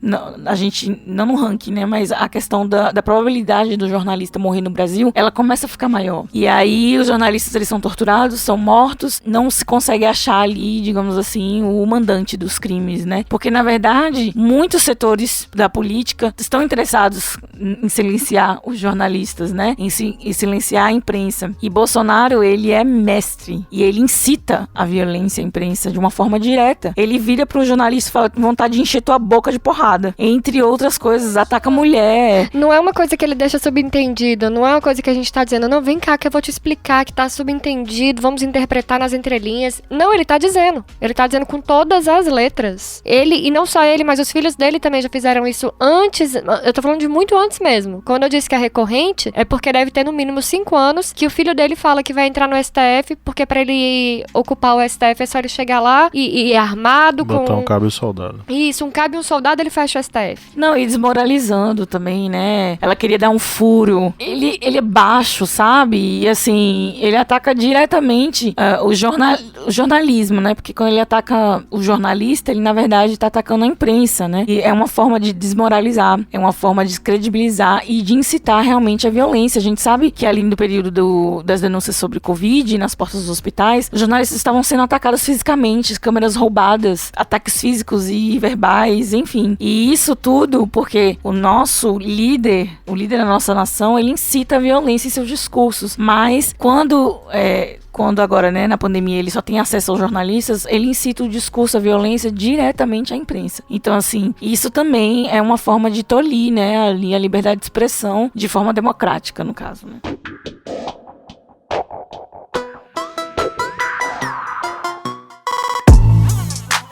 A gente, não no ranking, né, mas a questão da probabilidade do jornalista morrer no Brasil, ela começa a ficar maior. E aí os jornalistas, eles são torturados, são mortos, não se consegue achar ali, digamos assim, o mandante dos crimes, né? Porque, na verdade, muitos setores da política estão interessados em silenciar os jornalistas, né? Em silenciar a imprensa. E Bolsonaro, ele é mestre. E ele incita a violência à imprensa de uma forma direta. Ele vira pro jornalista e fala com vontade de encher tua boca de porrada. Entre outras coisas, ataca a mulher. Não é uma coisa que ele deixa subentendido. Não é uma coisa que a gente tá dizendo, não, vem cá que eu vou te explicar que tá subentendido, vamos interpretar nas entrelinhas. Não, ele tá dizendo. Ele tá dizendo com todas as letras. Ele, e não só ele, mas os filhos dele também já fizeram isso antes. Eu tô falando de muito antes mesmo. Quando eu disse que é recorrente, é porque deve ter no mínimo 5 anos que o filho dele fala que vai entrar no STF, porque pra ele ocupar o STF é só ele chegar lá e armado com... Botar um cabo e um soldado. Isso, um cabo e um soldado, ele fecha o STF. Não, e desmoralizando também, né? Ela queria dar um furo. Ele é baixo, sabe? E assim, ele ataca diretamente o jornalismo, né? Porque quando ele ataca o jornalista, ele na verdade tá atacando a imprensa, né? E é uma forma de desmoralizar, é uma forma de descredibilizar e de incitar realmente a violência. A gente sabe que ali no período das denúncias sobre Covid, nas portas dos hospitais, os jornalistas estavam sendo atacados fisicamente, câmeras roubadas, ataques físicos e verbais, enfim. E isso tudo porque o nosso líder, o líder da nossa nação, ele incita a violência em seus discursos. Mas quando agora, né, na pandemia, ele só tem acesso aos jornalistas, ele incita o discurso, a violência diretamente à imprensa. Então, assim, isso também é uma forma de tolir, né, ali a liberdade de expressão de forma democrática, no caso, né.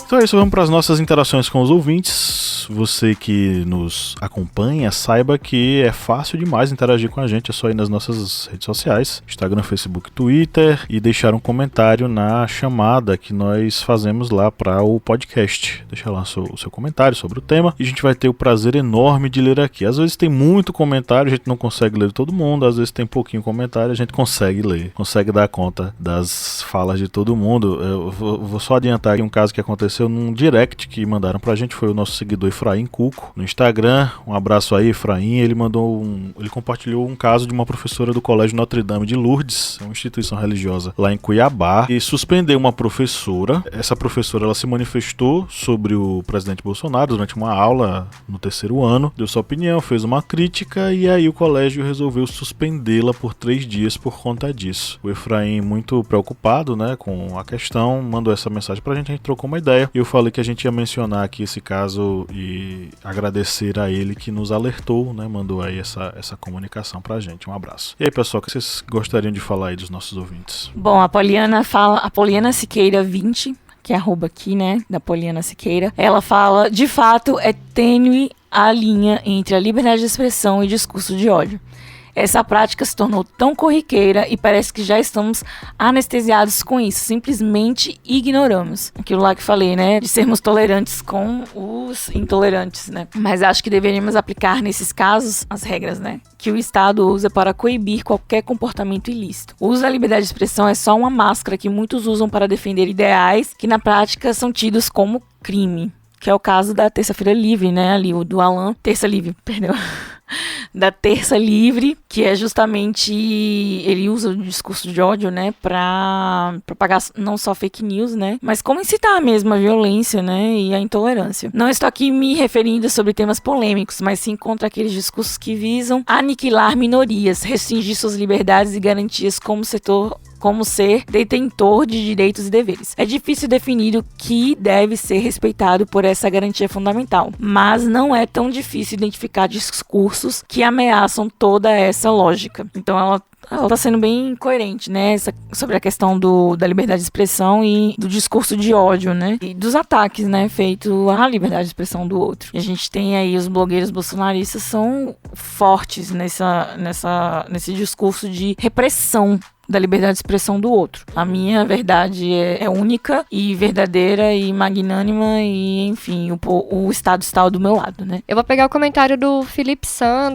Então é isso, vamos para as nossas interações com os ouvintes. Você que nos acompanha, saiba que é fácil demais interagir com a gente, é só ir nas nossas redes sociais, Instagram, Facebook, Twitter, e deixar um comentário na chamada que nós fazemos lá para o podcast. Deixa lá o seu comentário sobre o tema e a gente vai ter o prazer enorme de ler aqui. Às vezes tem muito comentário, a gente não consegue ler todo mundo, às vezes tem pouquinho comentário, a gente consegue ler, consegue dar conta das falas de todo mundo. Eu vou só adiantar aqui um caso que aconteceu num direct que mandaram pra gente, foi o nosso seguidor Efraim Cuco no Instagram. Um abraço aí, Efraim. Ele compartilhou um caso de uma professora do Colégio Notre Dame de Lourdes, uma instituição religiosa lá em Cuiabá, e suspendeu uma professora. Essa professora, ela se manifestou sobre o presidente Bolsonaro durante uma aula no 3º ano, deu sua opinião, fez uma crítica, e aí o colégio resolveu suspendê-la por 3 dias por conta disso. O Efraim, muito preocupado, né, com a questão, mandou essa mensagem pra gente trocou uma ideia, e eu falei que a gente ia mencionar aqui esse caso e agradecer a ele que nos alertou, né, mandou aí essa comunicação pra gente. Um abraço. E aí, pessoal, o que vocês gostariam de falar aí dos nossos ouvintes? Bom, a Poliana Siqueira 20, que é arroba aqui, né, da Poliana Siqueira, ela fala, de fato, é tênue a linha entre a liberdade de expressão e discurso de ódio. Essa prática se tornou tão corriqueira e parece que já estamos anestesiados com isso. Simplesmente ignoramos. Aquilo lá que falei, né? De sermos tolerantes com os intolerantes, né? Mas acho que deveríamos aplicar nesses casos as regras, né? Que o Estado usa para coibir qualquer comportamento ilícito. O uso da liberdade de expressão é só uma máscara que muitos usam para defender ideais que na prática são tidos como crime. Que é o caso da Terça-feira Livre, né? Ali, o do Alan. Terça Livre, perdão. Da Terça Livre, que é justamente, ele usa o discurso de ódio, né, pra propagar não só fake news, né, mas como incitar mesmo a violência, né, e a intolerância. Não estou aqui me referindo sobre temas polêmicos, mas sim contra aqueles discursos que visam aniquilar minorias, restringir suas liberdades e garantias como setor como ser detentor de direitos e deveres. É difícil definir o que deve ser respeitado por essa garantia fundamental, mas não é tão difícil identificar discursos que ameaçam toda essa lógica. Então ela tá sendo bem coerente, né, sobre a questão da liberdade de expressão e do discurso de ódio, né, e dos ataques, né, feitos à liberdade de expressão do outro. E a gente tem aí os blogueiros bolsonaristas são fortes nesse discurso de repressão da liberdade de expressão do outro. A minha verdade é única e verdadeira e magnânima e, enfim, o Estado está do meu lado, né? Eu vou pegar o comentário do Felipe San,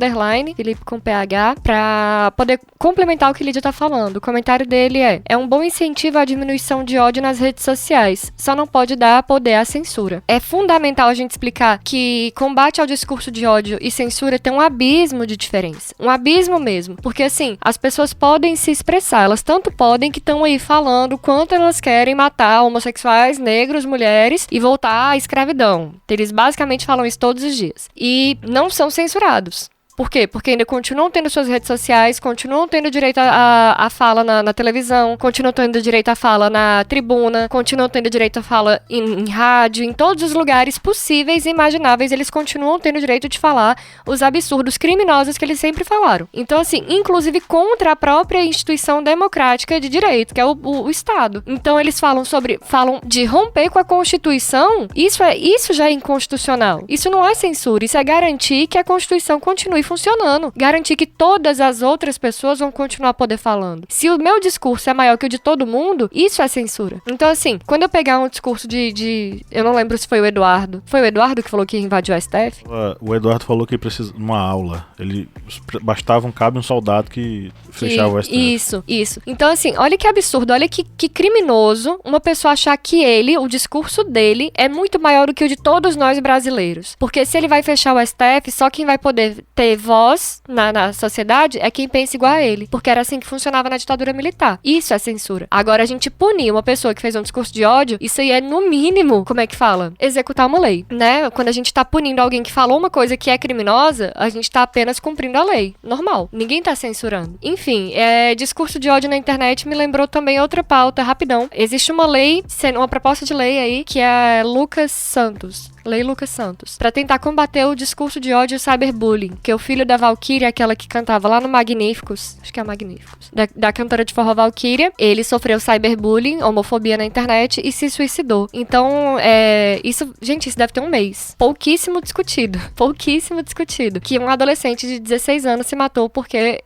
Felipe com PH, pra poder complementar o que Lídia tá falando. O comentário dele é um bom incentivo à diminuição de ódio nas redes sociais, só não pode dar poder à censura. É fundamental a gente explicar que combate ao discurso de ódio e censura tem um abismo de diferença. Um abismo mesmo. Porque, assim, as pessoas podem se expressar. Elas tanto podem que estão aí falando quanto elas querem matar homossexuais, negros, mulheres e voltar à escravidão. Eles basicamente falam isso todos os dias. E não são censurados. Por quê? Porque ainda continuam tendo suas redes sociais, continuam tendo direito a fala na televisão, continuam tendo direito a fala na tribuna, continuam tendo direito a fala em rádio, em todos os lugares possíveis e imagináveis, eles continuam tendo direito de falar os absurdos criminosos que eles sempre falaram. Então, assim, inclusive contra a própria instituição democrática de direito, que é o Estado. Então, eles falam de romper com a Constituição, isso já é inconstitucional. Isso não é censura, isso é garantir que a Constituição continue funcionando. Garantir que todas as outras pessoas vão continuar a poder falando. Se o meu discurso é maior que o de todo mundo, isso é censura. Então, assim, quando eu pegar um discurso eu não lembro se foi o Eduardo. Foi o Eduardo que falou que invadiu a STF? O Eduardo falou que precisa de uma aula. Bastava um cabo e um soldado que fechava o STF. Isso. Então, assim, olha que absurdo, olha que criminoso uma pessoa achar que o discurso dele é muito maior do que o de todos nós brasileiros. Porque se ele vai fechar o STF, só quem vai poder ter voz na sociedade é quem pensa igual a ele, porque era assim que funcionava na ditadura militar. Isso é censura. Agora, a gente punir uma pessoa que fez um discurso de ódio, isso aí é, no mínimo, como é que fala? Executar uma lei, né? Quando a gente tá punindo alguém que falou uma coisa que é criminosa, a gente tá apenas cumprindo a lei. Normal. Ninguém tá censurando. Enfim, discurso de ódio na internet me lembrou também outra pauta, rapidão. Existe uma lei, uma proposta de lei aí, que é Lei Lucas Santos, pra tentar combater o discurso de ódio e o cyberbullying, que o filho da Valkyria, aquela que cantava lá no Magníficos, acho que é Magníficos, da cantora de forró Valkyria, ele sofreu cyberbullying, homofobia na internet e se suicidou. Então, isso deve ter um mês. Pouquíssimo discutido, que um adolescente de 16 anos se matou porque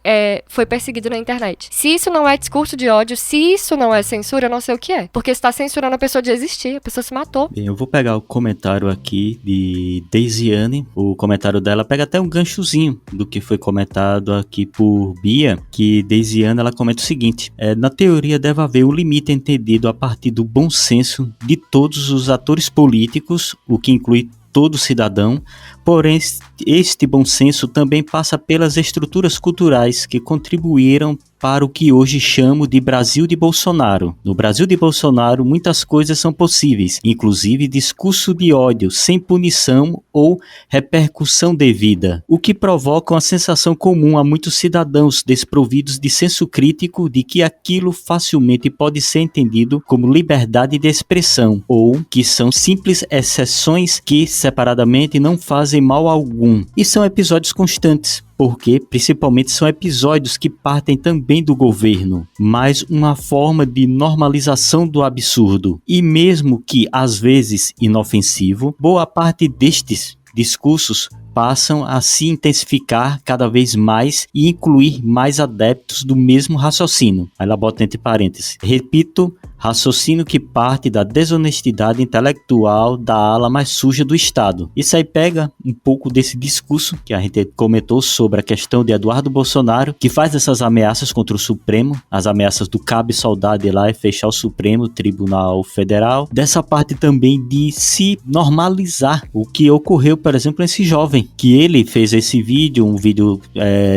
foi perseguido na internet. Se isso não é discurso de ódio, se isso não é censura, eu não sei o que é, porque está censurando a pessoa de existir, a pessoa se matou. Bem, eu vou pegar o comentário aqui de Deisiane. O comentário dela pega até um ganchozinho do que foi comentado aqui por Bia, que Deisiane, ela comenta o seguinte: na teoria deve haver um limite entendido a partir do bom senso de todos os atores políticos, o que inclui todo cidadão, porém este bom senso também passa pelas estruturas culturais que contribuíram para o que hoje chamo de Brasil de Bolsonaro. No Brasil de Bolsonaro, muitas coisas são possíveis, inclusive discurso de ódio sem punição ou repercussão devida, o que provoca uma sensação comum a muitos cidadãos desprovidos de senso crítico de que aquilo facilmente pode ser entendido como liberdade de expressão, ou que são simples exceções que separadamente não fazem mal algum. E são episódios constantes, porque principalmente são episódios que partem também do governo, mas uma forma de normalização do absurdo. E mesmo que às vezes inofensivo, boa parte destes discursos passam a se intensificar cada vez mais e incluir mais adeptos do mesmo raciocínio. Aí ela bota entre parênteses: repito, raciocínio que parte da desonestidade intelectual da ala mais suja do Estado. Isso aí pega um pouco desse discurso que a gente comentou sobre a questão de Eduardo Bolsonaro, que faz essas ameaças contra o Supremo, as ameaças do cabo e soldado ir lá e fechar o Supremo Tribunal Federal. Dessa parte também de se normalizar o que ocorreu, por exemplo, nesse jovem, que ele fez esse vídeo, um vídeo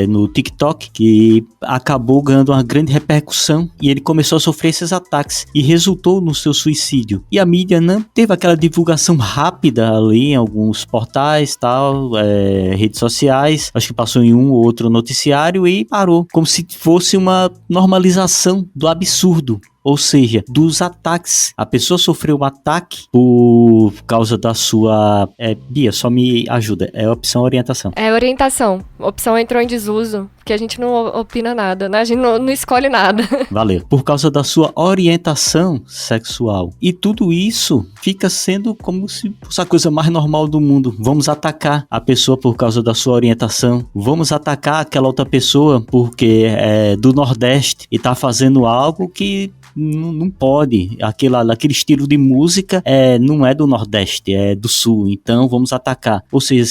no TikTok, que acabou ganhando uma grande repercussão e ele começou a sofrer esses ataques. e resultou no seu suicídio. E a mídia não teve aquela divulgação rápida ali em alguns portais, tal, redes sociais, acho que passou em um ou outro noticiário e parou, como se fosse uma normalização do absurdo. Ou seja, dos ataques. A pessoa sofreu um ataque por causa da sua... Bia, só me ajuda. É opção ou orientação? É orientação. A opção entrou em desuso, porque a gente não opina nada, né? A gente não escolhe nada. Valeu. Por causa da sua orientação sexual. E tudo isso fica sendo como se fosse a coisa mais normal do mundo. Vamos atacar a pessoa por causa da sua orientação. Vamos atacar aquela outra pessoa porque é do Nordeste e tá fazendo algo que... Não pode, aquele estilo de música não é do Nordeste, é do Sul, então vamos atacar. Ou seja,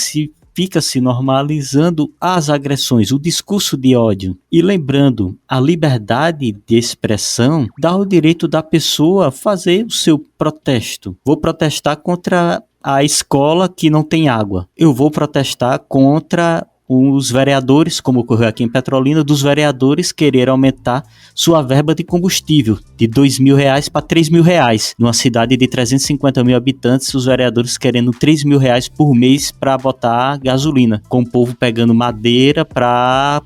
fica se normalizando as agressões, o discurso de ódio. E lembrando, a liberdade de expressão dá o direito da pessoa fazer o seu protesto. Vou protestar contra a escola que não tem água. Eu vou protestar contra... os vereadores, como ocorreu aqui em Petrolina, dos vereadores querer aumentar sua verba de combustível de R$2.000 para R$3.000. Numa cidade de 350 mil habitantes, os vereadores querendo R$3.000 por mês para botar gasolina, com o povo pegando madeira para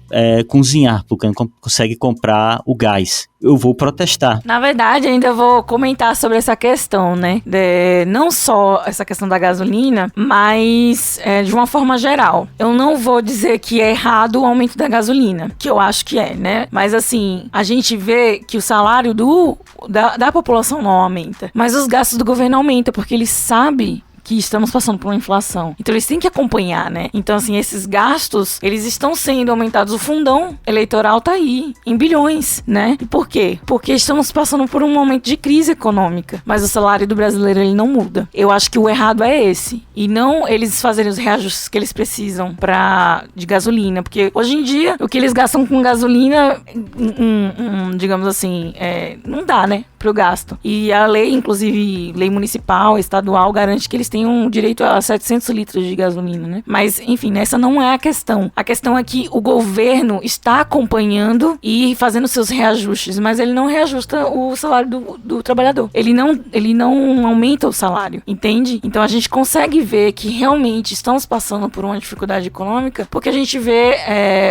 cozinhar, porque não consegue comprar o gás. Eu vou protestar. Na verdade, ainda vou comentar sobre essa questão, né? Não só essa questão da gasolina, mas de uma forma geral. Eu não vou dizer que é errado o aumento da gasolina, que eu acho que é, né? Mas assim, a gente vê que o salário da população não aumenta, mas os gastos do governo aumentam, porque ele sabe que estamos passando por uma inflação. Então eles têm que acompanhar, né? Então assim, esses gastos, eles estão sendo aumentados. O fundão eleitoral tá aí, em bilhões, né? E por quê? Porque estamos passando por um momento de crise econômica, mas o salário do brasileiro, ele não muda. Eu acho que o errado é esse, e não eles fazerem os reajustes que eles precisam de gasolina, porque hoje em dia, o que eles gastam com gasolina, digamos assim, não dá, né? Pro gasto. E a lei, inclusive, lei municipal, estadual, garante que eles tenham direito a 700 litros de gasolina, né? Mas, enfim, essa não é a questão. A questão é que o governo está acompanhando e fazendo seus reajustes, mas ele não reajusta o salário do trabalhador. Ele não aumenta o salário, entende? Então a gente consegue ver que realmente estamos passando por uma dificuldade econômica, porque a gente vê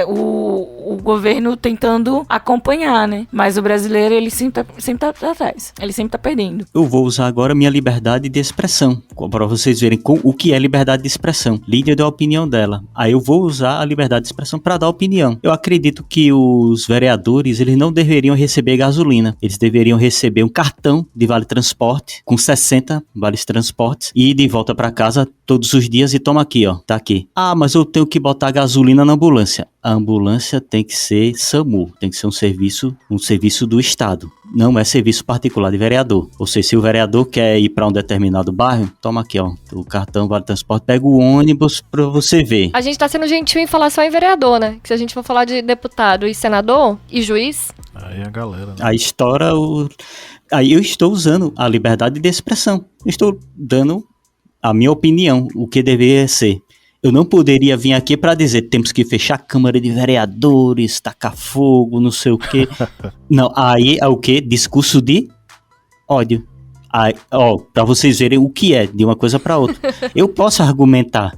o governo tentando acompanhar, né? Mas o brasileiro, ele sempre tá atrás. Ele sempre tá perdendo. Eu vou usar agora minha liberdade de expressão, para vocês verem o que é liberdade de expressão. Lídia deu a opinião dela. Aí eu vou usar a liberdade de expressão para dar opinião. Eu acredito que os vereadores, eles não deveriam receber gasolina. Eles deveriam receber um cartão de vale transporte com 60 vales transportes e ir de volta para casa todos os dias e toma aqui, ó. Tá aqui. Ah, mas eu tenho que botar gasolina na ambulância. A ambulância tem que ser SAMU, tem que ser um serviço do Estado. Não é serviço particular de vereador. Ou seja, se o vereador quer ir para um determinado bairro, toma aqui, ó, o cartão vale transporte, pega o ônibus para você ver. A gente tá sendo gentil em falar só em vereador, né? Que se a gente for falar de deputado e senador e juiz... Aí a galera... Né? Aí estoura o... Aí eu estou usando a liberdade de expressão. Eu estou dando a minha opinião, o que deveria ser. Eu não poderia vir aqui para dizer temos que fechar a Câmara de Vereadores, tacar fogo, não sei o quê. Não, aí é o quê? Discurso de ódio. Aí, ó, para vocês verem o que é de uma coisa para outra. Eu posso argumentar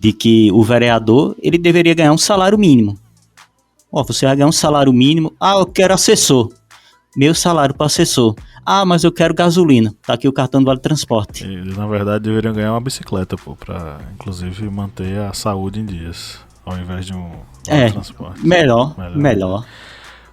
de que o vereador, ele deveria ganhar um salário mínimo. Ó, você vai ganhar um salário mínimo. Ah, eu quero assessor. Meu salário para assessor. Ah, mas eu quero gasolina. Tá aqui o cartão do Vale Transporte. Eles, na verdade, deveriam ganhar uma bicicleta, pô, pra, inclusive, manter a saúde em dias, ao invés de um vale transporte. Melhor.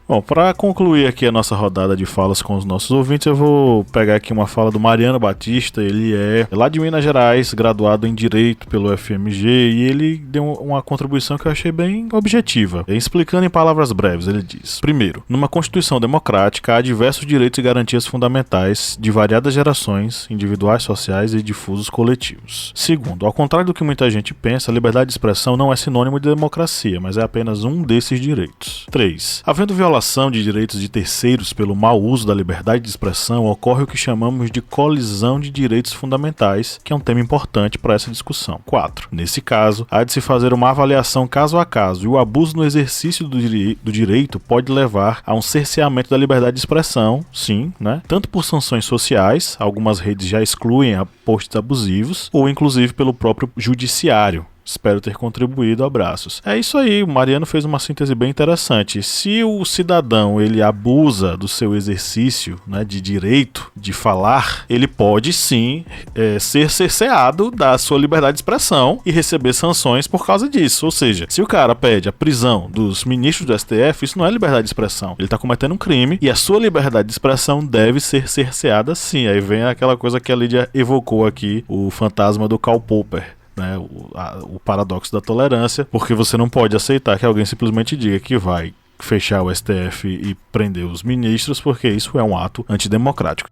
Bom, para concluir aqui a nossa rodada de falas com os nossos ouvintes, eu vou pegar aqui uma fala do Mariano Batista. Ele é lá de Minas Gerais, graduado em Direito pelo FMG, e ele deu uma contribuição que eu achei bem objetiva. Explicando em palavras breves, ele diz: primeiro, numa Constituição democrática há diversos direitos e garantias fundamentais de variadas gerações, individuais, sociais e difusos coletivos. Segundo, ao contrário do que muita gente pensa, a liberdade de expressão não é sinônimo de democracia, mas é apenas um desses direitos. 3. Havendo violação violação de direitos de terceiros pelo mau uso da liberdade de expressão, ocorre o que chamamos de colisão de direitos fundamentais, que é um tema importante para essa discussão. 4. Nesse caso, há de se fazer uma avaliação caso a caso, e o abuso no exercício do direito pode levar a um cerceamento da liberdade de expressão, sim, né? Tanto por sanções sociais, algumas redes já excluem posts abusivos, ou inclusive pelo próprio judiciário. Espero ter contribuído, abraços. É isso aí, o Mariano fez uma síntese bem interessante. Se o cidadão ele abusa do seu exercício, né, de direito de falar, ele pode sim ser cerceado da sua liberdade de expressão e receber sanções por causa disso. Ou seja, se o cara pede a prisão dos ministros do STF, isso não é liberdade de expressão. Ele está cometendo um crime e a sua liberdade de expressão deve ser cerceada sim. Aí vem aquela coisa que a Lídia evocou aqui, o fantasma do Karl Popper. Né, o paradoxo da tolerância, porque você não pode aceitar que alguém simplesmente diga que vai fechar o STF e prender os ministros, porque isso é um ato antidemocrático.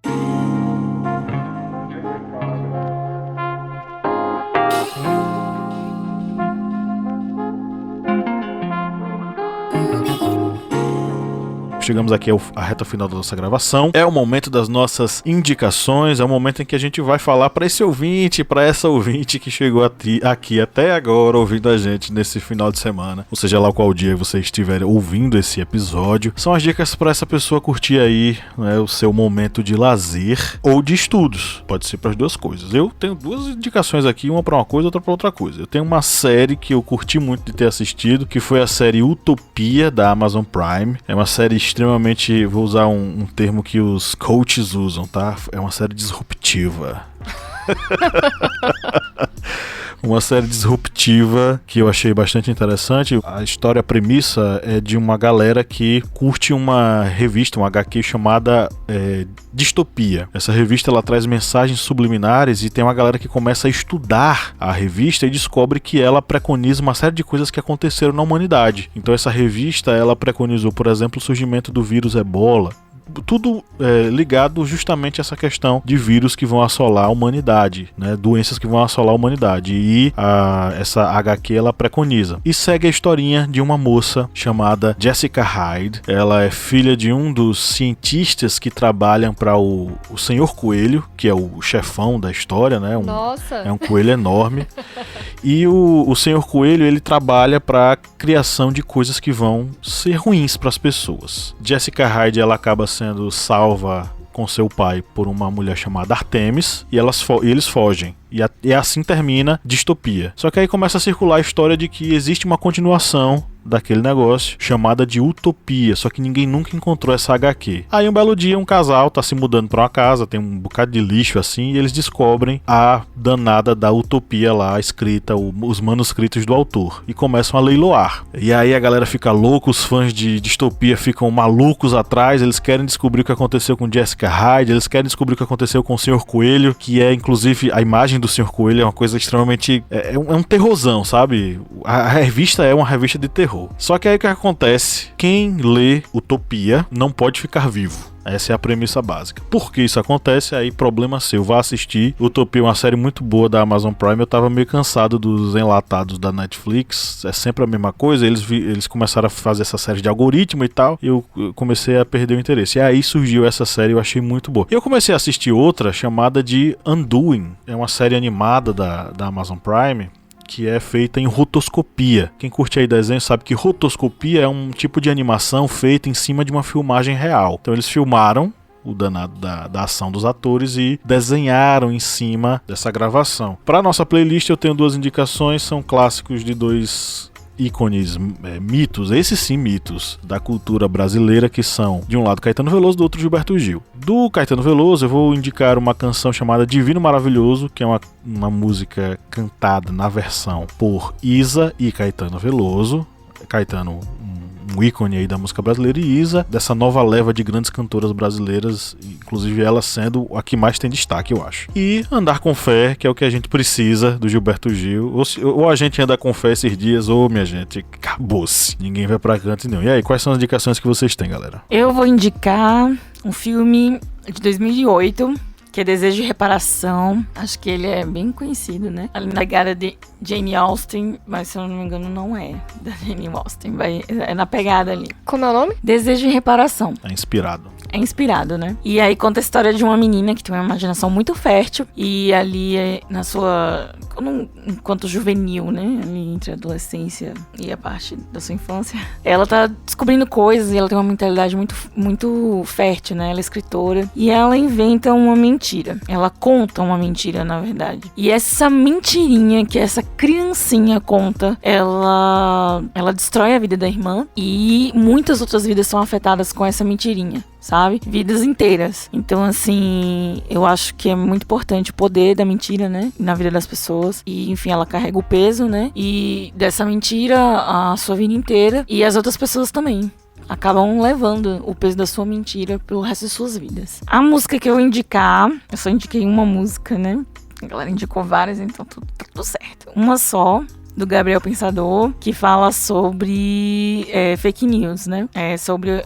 Chegamos aqui à reta final da nossa gravação. É o momento das nossas indicações, é o momento em que a gente vai falar para esse ouvinte, para essa ouvinte que chegou aqui até agora ouvindo a gente nesse final de semana, ou seja lá qual dia você estiver ouvindo esse episódio. São as dicas para essa pessoa curtir aí, né, o seu momento de lazer ou de estudos. Pode ser para as duas coisas. Eu tenho duas indicações aqui, uma para uma coisa, outra para outra coisa. Eu tenho uma série que eu curti muito de ter assistido, que foi a série Utopia da Amazon Prime. É uma série extremamente, vou usar um termo que os coaches usam, tá? É uma série disruptiva. Uma série disruptiva que eu achei bastante interessante. A história, a premissa é de uma galera que curte uma revista, uma HQ chamada Distopia. Essa revista ela traz mensagens subliminares e tem uma galera que começa a estudar a revista e descobre que ela preconiza uma série de coisas que aconteceram na humanidade. Então essa revista ela preconizou, por exemplo, o surgimento do vírus Ebola. Tudo ligado justamente a essa questão de vírus que vão assolar a humanidade, né? Doenças que vão assolar a humanidade, e essa HQ ela preconiza. E segue a historinha de uma moça chamada Jessica Hyde. Ela é filha de um dos cientistas que trabalham para o Senhor Coelho, que é o chefão da história, né? Nossa! É um coelho enorme. E o Senhor Coelho ele trabalha para a criação de coisas que vão ser ruins para as pessoas. Jessica Hyde ela acaba sendo salva com seu pai por uma mulher chamada Artemis e eles fogem. E assim termina Distopia. Só que aí começa a circular a história de que existe uma continuação daquele negócio chamada de Utopia, só que ninguém nunca encontrou essa HQ. Aí um belo dia um casal tá se mudando pra uma casa, tem um bocado de lixo assim, e eles descobrem a danada da Utopia lá escrita, os manuscritos do autor, e começam a leiloar. E aí a galera fica louca, os fãs de Distopia ficam malucos atrás, eles querem descobrir o que aconteceu com Jessica Hyde, eles querem descobrir o que aconteceu com o Senhor Coelho, que é inclusive a imagem do Senhor Coelho é uma coisa extremamente... É um terrorzão, sabe? A revista é uma revista de terror. Só que aí o que acontece? Quem lê Utopia não pode ficar vivo. Essa é a premissa básica. Por que isso acontece? Aí problema seu. Vá assistir. Utopia é uma série muito boa da Amazon Prime. Eu tava meio cansado dos enlatados da Netflix. É sempre a mesma coisa. Eles começaram a fazer essa série de algoritmo e tal. E eu comecei a perder o interesse. E aí surgiu essa série, eu achei muito boa. E eu comecei a assistir outra chamada de Undoing. É uma série animada da Amazon Prime, que é feita em rotoscopia. Quem curte aí desenho sabe que rotoscopia é um tipo de animação feita em cima de uma filmagem real. Então eles filmaram o danado da ação dos atores e desenharam em cima dessa gravação. Para nossa playlist eu tenho duas indicações, são clássicos de dois ícones, mitos, esses sim mitos da cultura brasileira, que são de um lado Caetano Veloso, do outro Gilberto Gil. Do Caetano Veloso eu vou indicar uma canção chamada Divino Maravilhoso, que é uma música cantada na versão por Isa e Caetano Veloso. Caetano, um ícone aí da música brasileira, e Isa, dessa nova leva de grandes cantoras brasileiras, inclusive ela sendo a que mais tem destaque, eu acho. E Andar com Fé, que é o que a gente precisa do Gilberto Gil. Ou a gente anda com fé esses dias, ou minha gente, acabou-se. Ninguém vai pra canto nenhum. E aí, quais são as indicações que vocês têm, galera? Eu vou indicar um filme de 2008, que é Desejo de Reparação. Acho que ele é bem conhecido, né? A Legada de Jane Austen, mas se eu não me engano não é da Jane Austen, é na pegada ali. Como é o nome? Desejo de Reparação. É inspirado. É inspirado, né? E aí conta a história de uma menina que tem uma imaginação muito fértil e ali na sua... enquanto juvenil, né? Ali entre a adolescência e a parte da sua infância. Ela tá descobrindo coisas e ela tem uma mentalidade muito, muito fértil, né? Ela é escritora. E ela inventa uma mentira. Ela conta uma mentira, na verdade. E essa mentirinha que essa criancinha conta, ela destrói a vida da irmã e muitas outras vidas são afetadas com essa mentirinha, sabe? Vidas inteiras. Então, assim, eu acho que é muito importante o poder da mentira, né? Na vida das pessoas. E, enfim, ela carrega o peso, né? E dessa mentira a sua vida inteira. E as outras pessoas também acabam levando o peso da sua mentira pelo resto de suas vidas. A música que eu indicar, eu só indiquei uma música, né? A galera indicou várias, então tá tudo certo. Uma só, do Gabriel Pensador, que fala sobre fake news, né? Sobre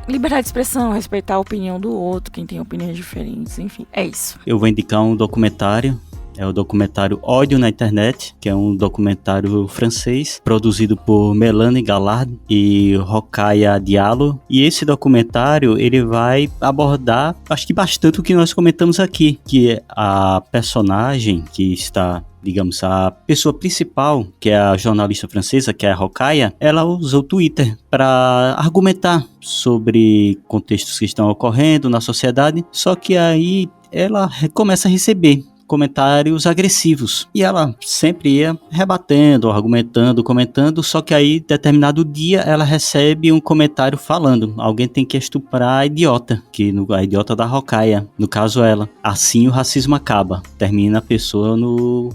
liberdade de expressão, respeitar a opinião do outro, quem tem opiniões diferentes, enfim. É isso. Eu vou indicar um documentário. É o documentário Ódio na Internet, que é um documentário francês, produzido por Mélanie Gallard e Rokhaya Diallo. E esse documentário, ele vai abordar, acho que bastante o que nós comentamos aqui, que é a personagem que está... digamos, a pessoa principal, que é a jornalista francesa, que é a Rokhaya, ela usou o Twitter para argumentar sobre contextos que estão ocorrendo na sociedade, só que aí ela começa a receber comentários agressivos. E ela sempre ia rebatendo, argumentando, comentando, só que aí, determinado dia, ela recebe um comentário falando: alguém tem que estuprar a idiota, a idiota da Rokhaya, no caso ela. Assim o racismo acaba. Termina a pessoa no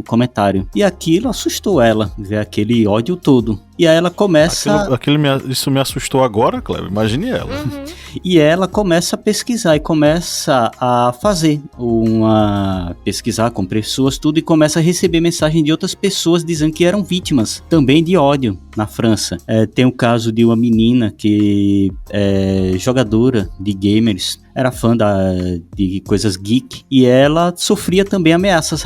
comentário. E aquilo assustou ela, ver aquele ódio todo. E aí ela começa... Isso me assustou agora, Cleber. Imagine ela. Uhum. E ela começa a pesquisar e começa a pesquisar com pessoas, tudo, e começa a receber mensagem de outras pessoas dizendo que eram vítimas também de ódio na França. Tem o caso de uma menina que é jogadora de gamers, era fã de coisas geek, e ela sofria também ameaças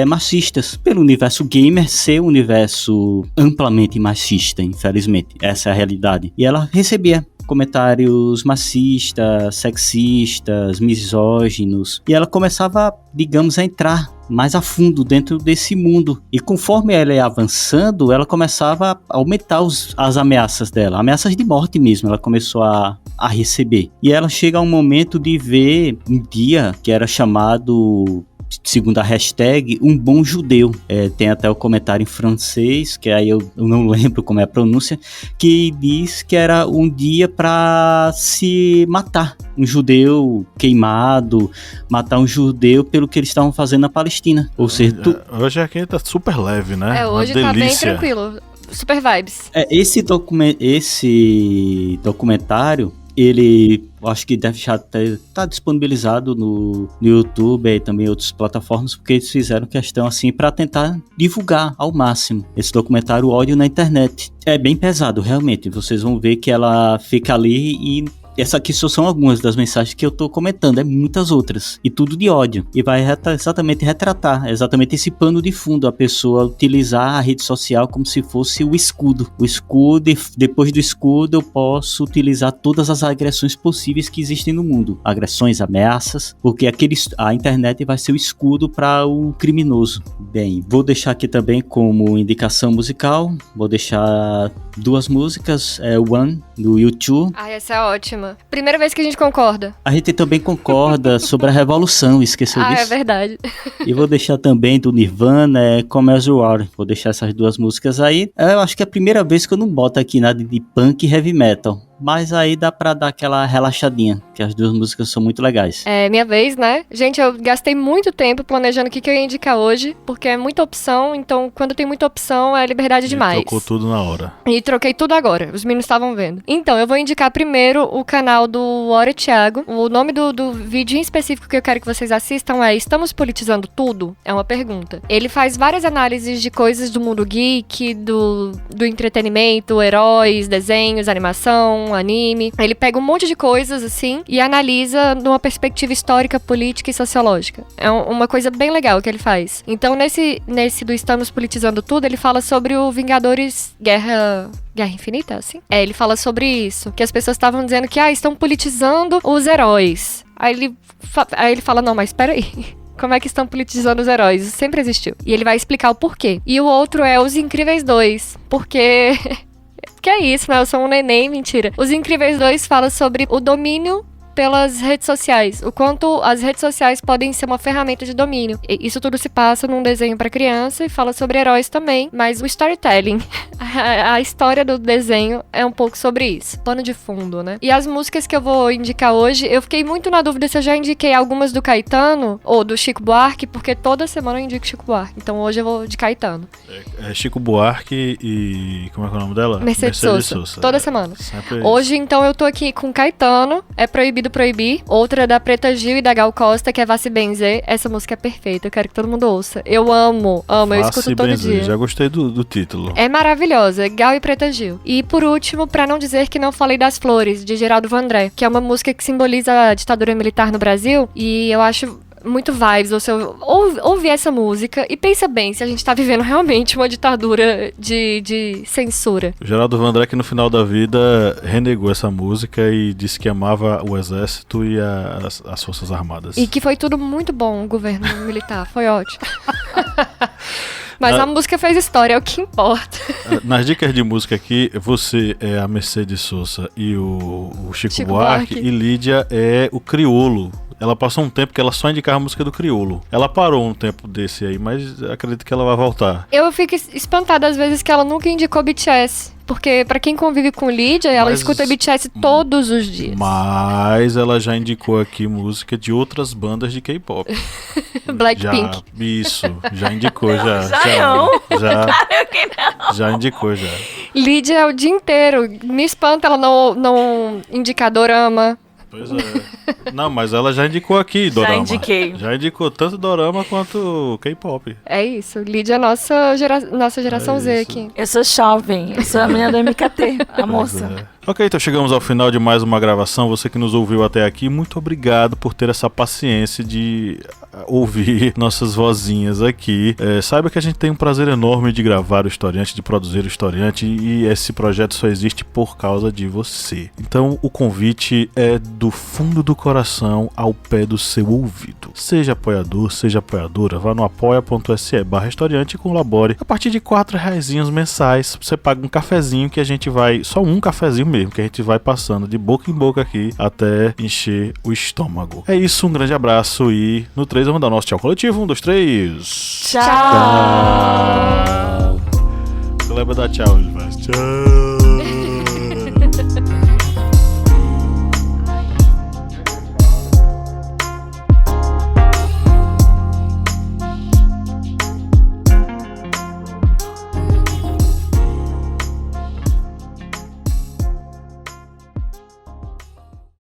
machistas pelo universo gamer ser um universo amplamente machista, infelizmente. Essa é a realidade. E ela recebia comentários machistas, sexistas, misóginos, e ela começava, digamos, a entrar mais a fundo dentro desse mundo. E conforme ela ia avançando, ela começava a aumentar as ameaças dela, ameaças de morte mesmo, ela começou a receber. E ela chega a um momento de ver um dia que era chamado, segundo a hashtag, um bom judeu. Tem até o comentário em francês, que aí eu não lembro como é a pronúncia, que diz que era um dia para se matar um judeu queimado, matar um judeu pelo que eles estavam fazendo na Palestina. Ou seja, hoje aqui tá super leve, né? Hoje tá bem tranquilo. Super vibes. Esse documentário, ele, acho que deve já estar disponibilizado no YouTube e também em outras plataformas, porque eles fizeram questão assim para tentar divulgar ao máximo esse documentário Ódio na Internet. É bem pesado, realmente. Vocês vão ver que ela fica ali e... essa aqui só são algumas das mensagens que eu tô comentando, muitas outras, e tudo de ódio, e vai exatamente retratar esse pano de fundo, a pessoa utilizar a rede social como se fosse o escudo, depois do escudo eu posso utilizar todas as agressões possíveis que existem no mundo, agressões, ameaças, porque a internet vai ser o escudo para o criminoso. Bem, vou deixar aqui também como indicação musical, vou deixar 2 músicas, One, do U2. Essa é ótima. Primeira vez que a gente concorda. A gente também concorda sobre a revolução, esqueceu disso? É verdade. E vou deixar também do Nirvana, Come As You Are. Vou deixar essas 2 músicas aí. Eu acho que é a primeira vez que eu não boto aqui nada de punk e heavy metal. Mas aí dá pra dar aquela relaxadinha, que as 2 músicas são muito legais. É minha vez, né? Gente, eu gastei muito tempo planejando o que eu ia indicar hoje, porque é muita opção, então quando tem muita opção é liberdade demais. Trocou tudo na hora. E troquei tudo agora, os meninos estavam vendo. Então, eu vou indicar primeiro o canal do Ora Thiago. O nome do vídeo em específico que eu quero que vocês assistam é Estamos Politizando Tudo? É uma pergunta. Ele faz várias análises de coisas do mundo geek, do entretenimento, heróis, desenhos, animação, um anime. Ele pega um monte de coisas, assim, e analisa numa perspectiva histórica, política e sociológica. É uma coisa bem legal que ele faz. Então, nesse do Estamos Politizando Tudo, ele fala sobre o Vingadores Guerra Infinita, assim? Ele fala sobre isso. Que as pessoas estavam dizendo que, estão politizando os heróis. Aí ele fala, não, mas peraí. Como é que estão politizando os heróis? Isso sempre existiu. E ele vai explicar o porquê. E o outro é Os Incríveis 2. Porque... que é isso, né? Eu sou um neném, mentira. Os Incríveis 2 fala sobre o domínio pelas redes sociais, o quanto as redes sociais podem ser uma ferramenta de domínio. Isso tudo se passa num desenho pra criança e fala sobre heróis também, mas o storytelling, a história do desenho é um pouco sobre isso, pano de fundo, né? E as músicas que eu vou indicar hoje, eu fiquei muito na dúvida se eu já indiquei algumas do Caetano ou do Chico Buarque, porque toda semana eu indico Chico Buarque, então hoje eu vou de Caetano. Chico Buarque e... como é que é o nome dela? Mercedes Sosa. Toda semana. Hoje, então, eu tô aqui com Caetano, É Proibido Proibir, outra da Preta Gil e da Gal Costa, que é Vá Se Benzer. Essa música é perfeita, eu quero que todo mundo ouça. Eu amo, eu escuto todo dia. Já gostei do título. É maravilhosa, Gal e Preta Gil. E por último, pra não dizer que não falei das Flores, de Geraldo Vandré, que é uma música que simboliza a ditadura militar no Brasil, e eu acho muito vibes, ouvir essa música e pensa bem se a gente tá vivendo realmente uma ditadura de censura. O Geraldo Vandré, que no final da vida renegou essa música e disse que amava o exército e as forças armadas. E que foi tudo muito bom, o governo militar, foi ótimo. Mas a música fez história, é o que importa. Nas dicas de música aqui, você é a Mercedes Sosa e o Chico Buarque, e Lídia é o Criolo. Ela passou um tempo que ela só indicava a música do Criolo. Ela parou um tempo desse aí, mas acredito que ela vai voltar. Eu fico espantada às vezes que ela nunca indicou BTS. Porque pra quem convive com Lídia, ela escuta BTS todos os dias. Mas ela já indicou aqui música de outras bandas de K-pop. Blackpink. Isso, já indicou, já. Já indicou, já. Lídia é o dia inteiro. Me espanta ela não indicar dorama. Pois é. Não, mas ela já indicou aqui dorama. Já indiquei. Já indicou tanto dorama quanto K-pop. É isso. Lídia é nossa geração Z aqui. Eu sou jovem. Eu sou a menina do MKT, a moça. É. Ok, então chegamos ao final de mais uma gravação. Você que nos ouviu até aqui, muito obrigado por ter essa paciência de ouvir nossas vozinhas aqui. Saiba que a gente tem um prazer enorme de gravar o Historiante, de produzir o Historiante, e esse projeto só existe por causa de você. Então o convite é do fundo do coração ao pé do seu ouvido. Seja apoiador, seja apoiadora, vá no apoia.se/historiante e colabore. A partir de R$4 mensais, você paga um cafezinho que a gente vai, só um cafezinho mesmo, que a gente vai passando de boca em boca aqui até encher o estômago. É isso, um grande abraço e no 3 vamos dar nosso tchau coletivo. 1, 2, 3. Tchau! Você lembra da tchau, ele faz tchau.